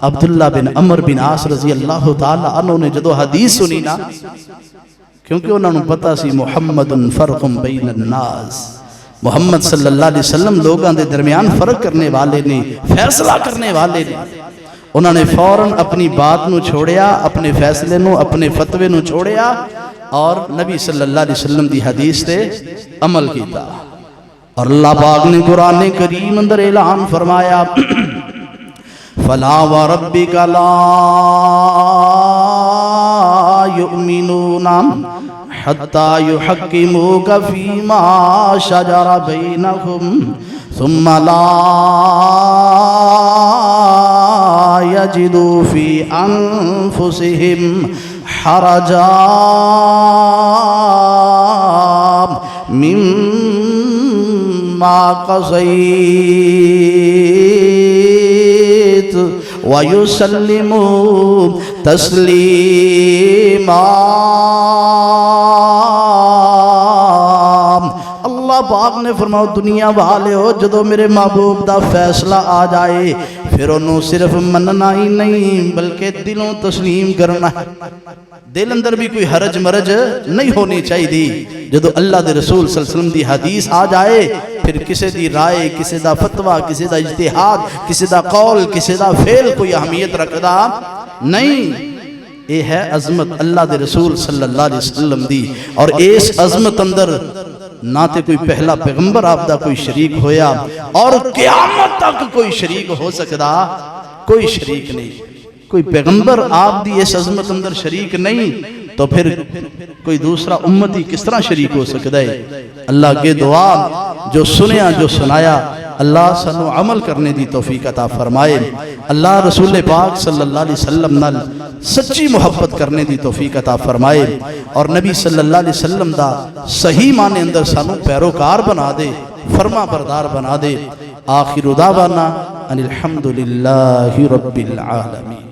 عبداللہ بن عمر بن عاص رضی اللہ تعالیٰ عنہ نے جدو حدیث سنی نا، کیونکہ انہوں نے پتا سی محمد فرق بین الناس، محمد صلی اللہ علیہ وسلم لوگاں دے درمیان فرق کرنے والے نے، فیصلہ کرنے والے نے۔ انہوں نے فوراً اپنی بات نو چھوڑیا، اپنے فیصلے نو، اپنے فتوے نو چھوڑیا اور نبی صلی اللہ علیہ وسلم دی حدیث تے عمل کیتا۔ اور اللہ پاک نے قرآن کریم اندر اعلان فرمایا فَلَا وَرَبِّكَ لَا يُؤْمِنُونَ حَتَّى يُحَكِّمُوكَ فِي مَا شَجَرَ بَيْنَهُمْ ثُمَّ لَا يَجِدُوا فِي أَنفُسِهِمْ حَرَجًا مِّمَّا قَضَيْتَ وَيُسَلِّمُوا تَسْلِيمًا۔ اللہ پاک نے فرماؤ دنیا والے ہو جدو میرے محبوب دا فیصلہ آ جائے پھر انہوں صرف مننا ہی نہیں بلکہ دلوں تسلیم کرنا ہے۔ دل اندر بھی کوئی حرج مرج نہیں ہونی چاہیے دی۔ جدو اللہ دے رسول صلی اللہ علیہ وسلم دی حدیث آ جائے پھر کسی دی رائے، کسی دا فتوہ، کسی دا اجتہاد، کسی دا قول، کسی دا فعل کوئی اہمیت رکھدا نہیں۔ یہ ہے عظمت اللہ دے رسول صلی اللہ علیہ وسلم دی، اور اس عظمت اندر نہ تے کوئی پہلا پیغمبر آپ دا کوئی شریک ہویا اور قیامت تک کوئی شریک ہو سکدا کوئی شریک نہیں۔ کوئی پیغمبر آپ دی اس عظمت اندر شریک نہیں تو پھر کوئی دوسرا امتی کس طرح شریک ہو سکتا ہے۔ اللہ کے دعا جو سنیا جو سنایا اللہ سنو عمل کرنے دی توفیق عطا فرمائے۔ اللہ رسول پاک صلی اللہ علیہ وسلم نال سچی محبت کرنے دی توفیق عطا فرمائے اور نبی صلی اللہ علیہ وسلم دا صحیح معنی اندر سانو پیروکار بنا دے، فرما بردار بنا دے۔ آخر دعوانا ان الحمدللہ رب العالمین۔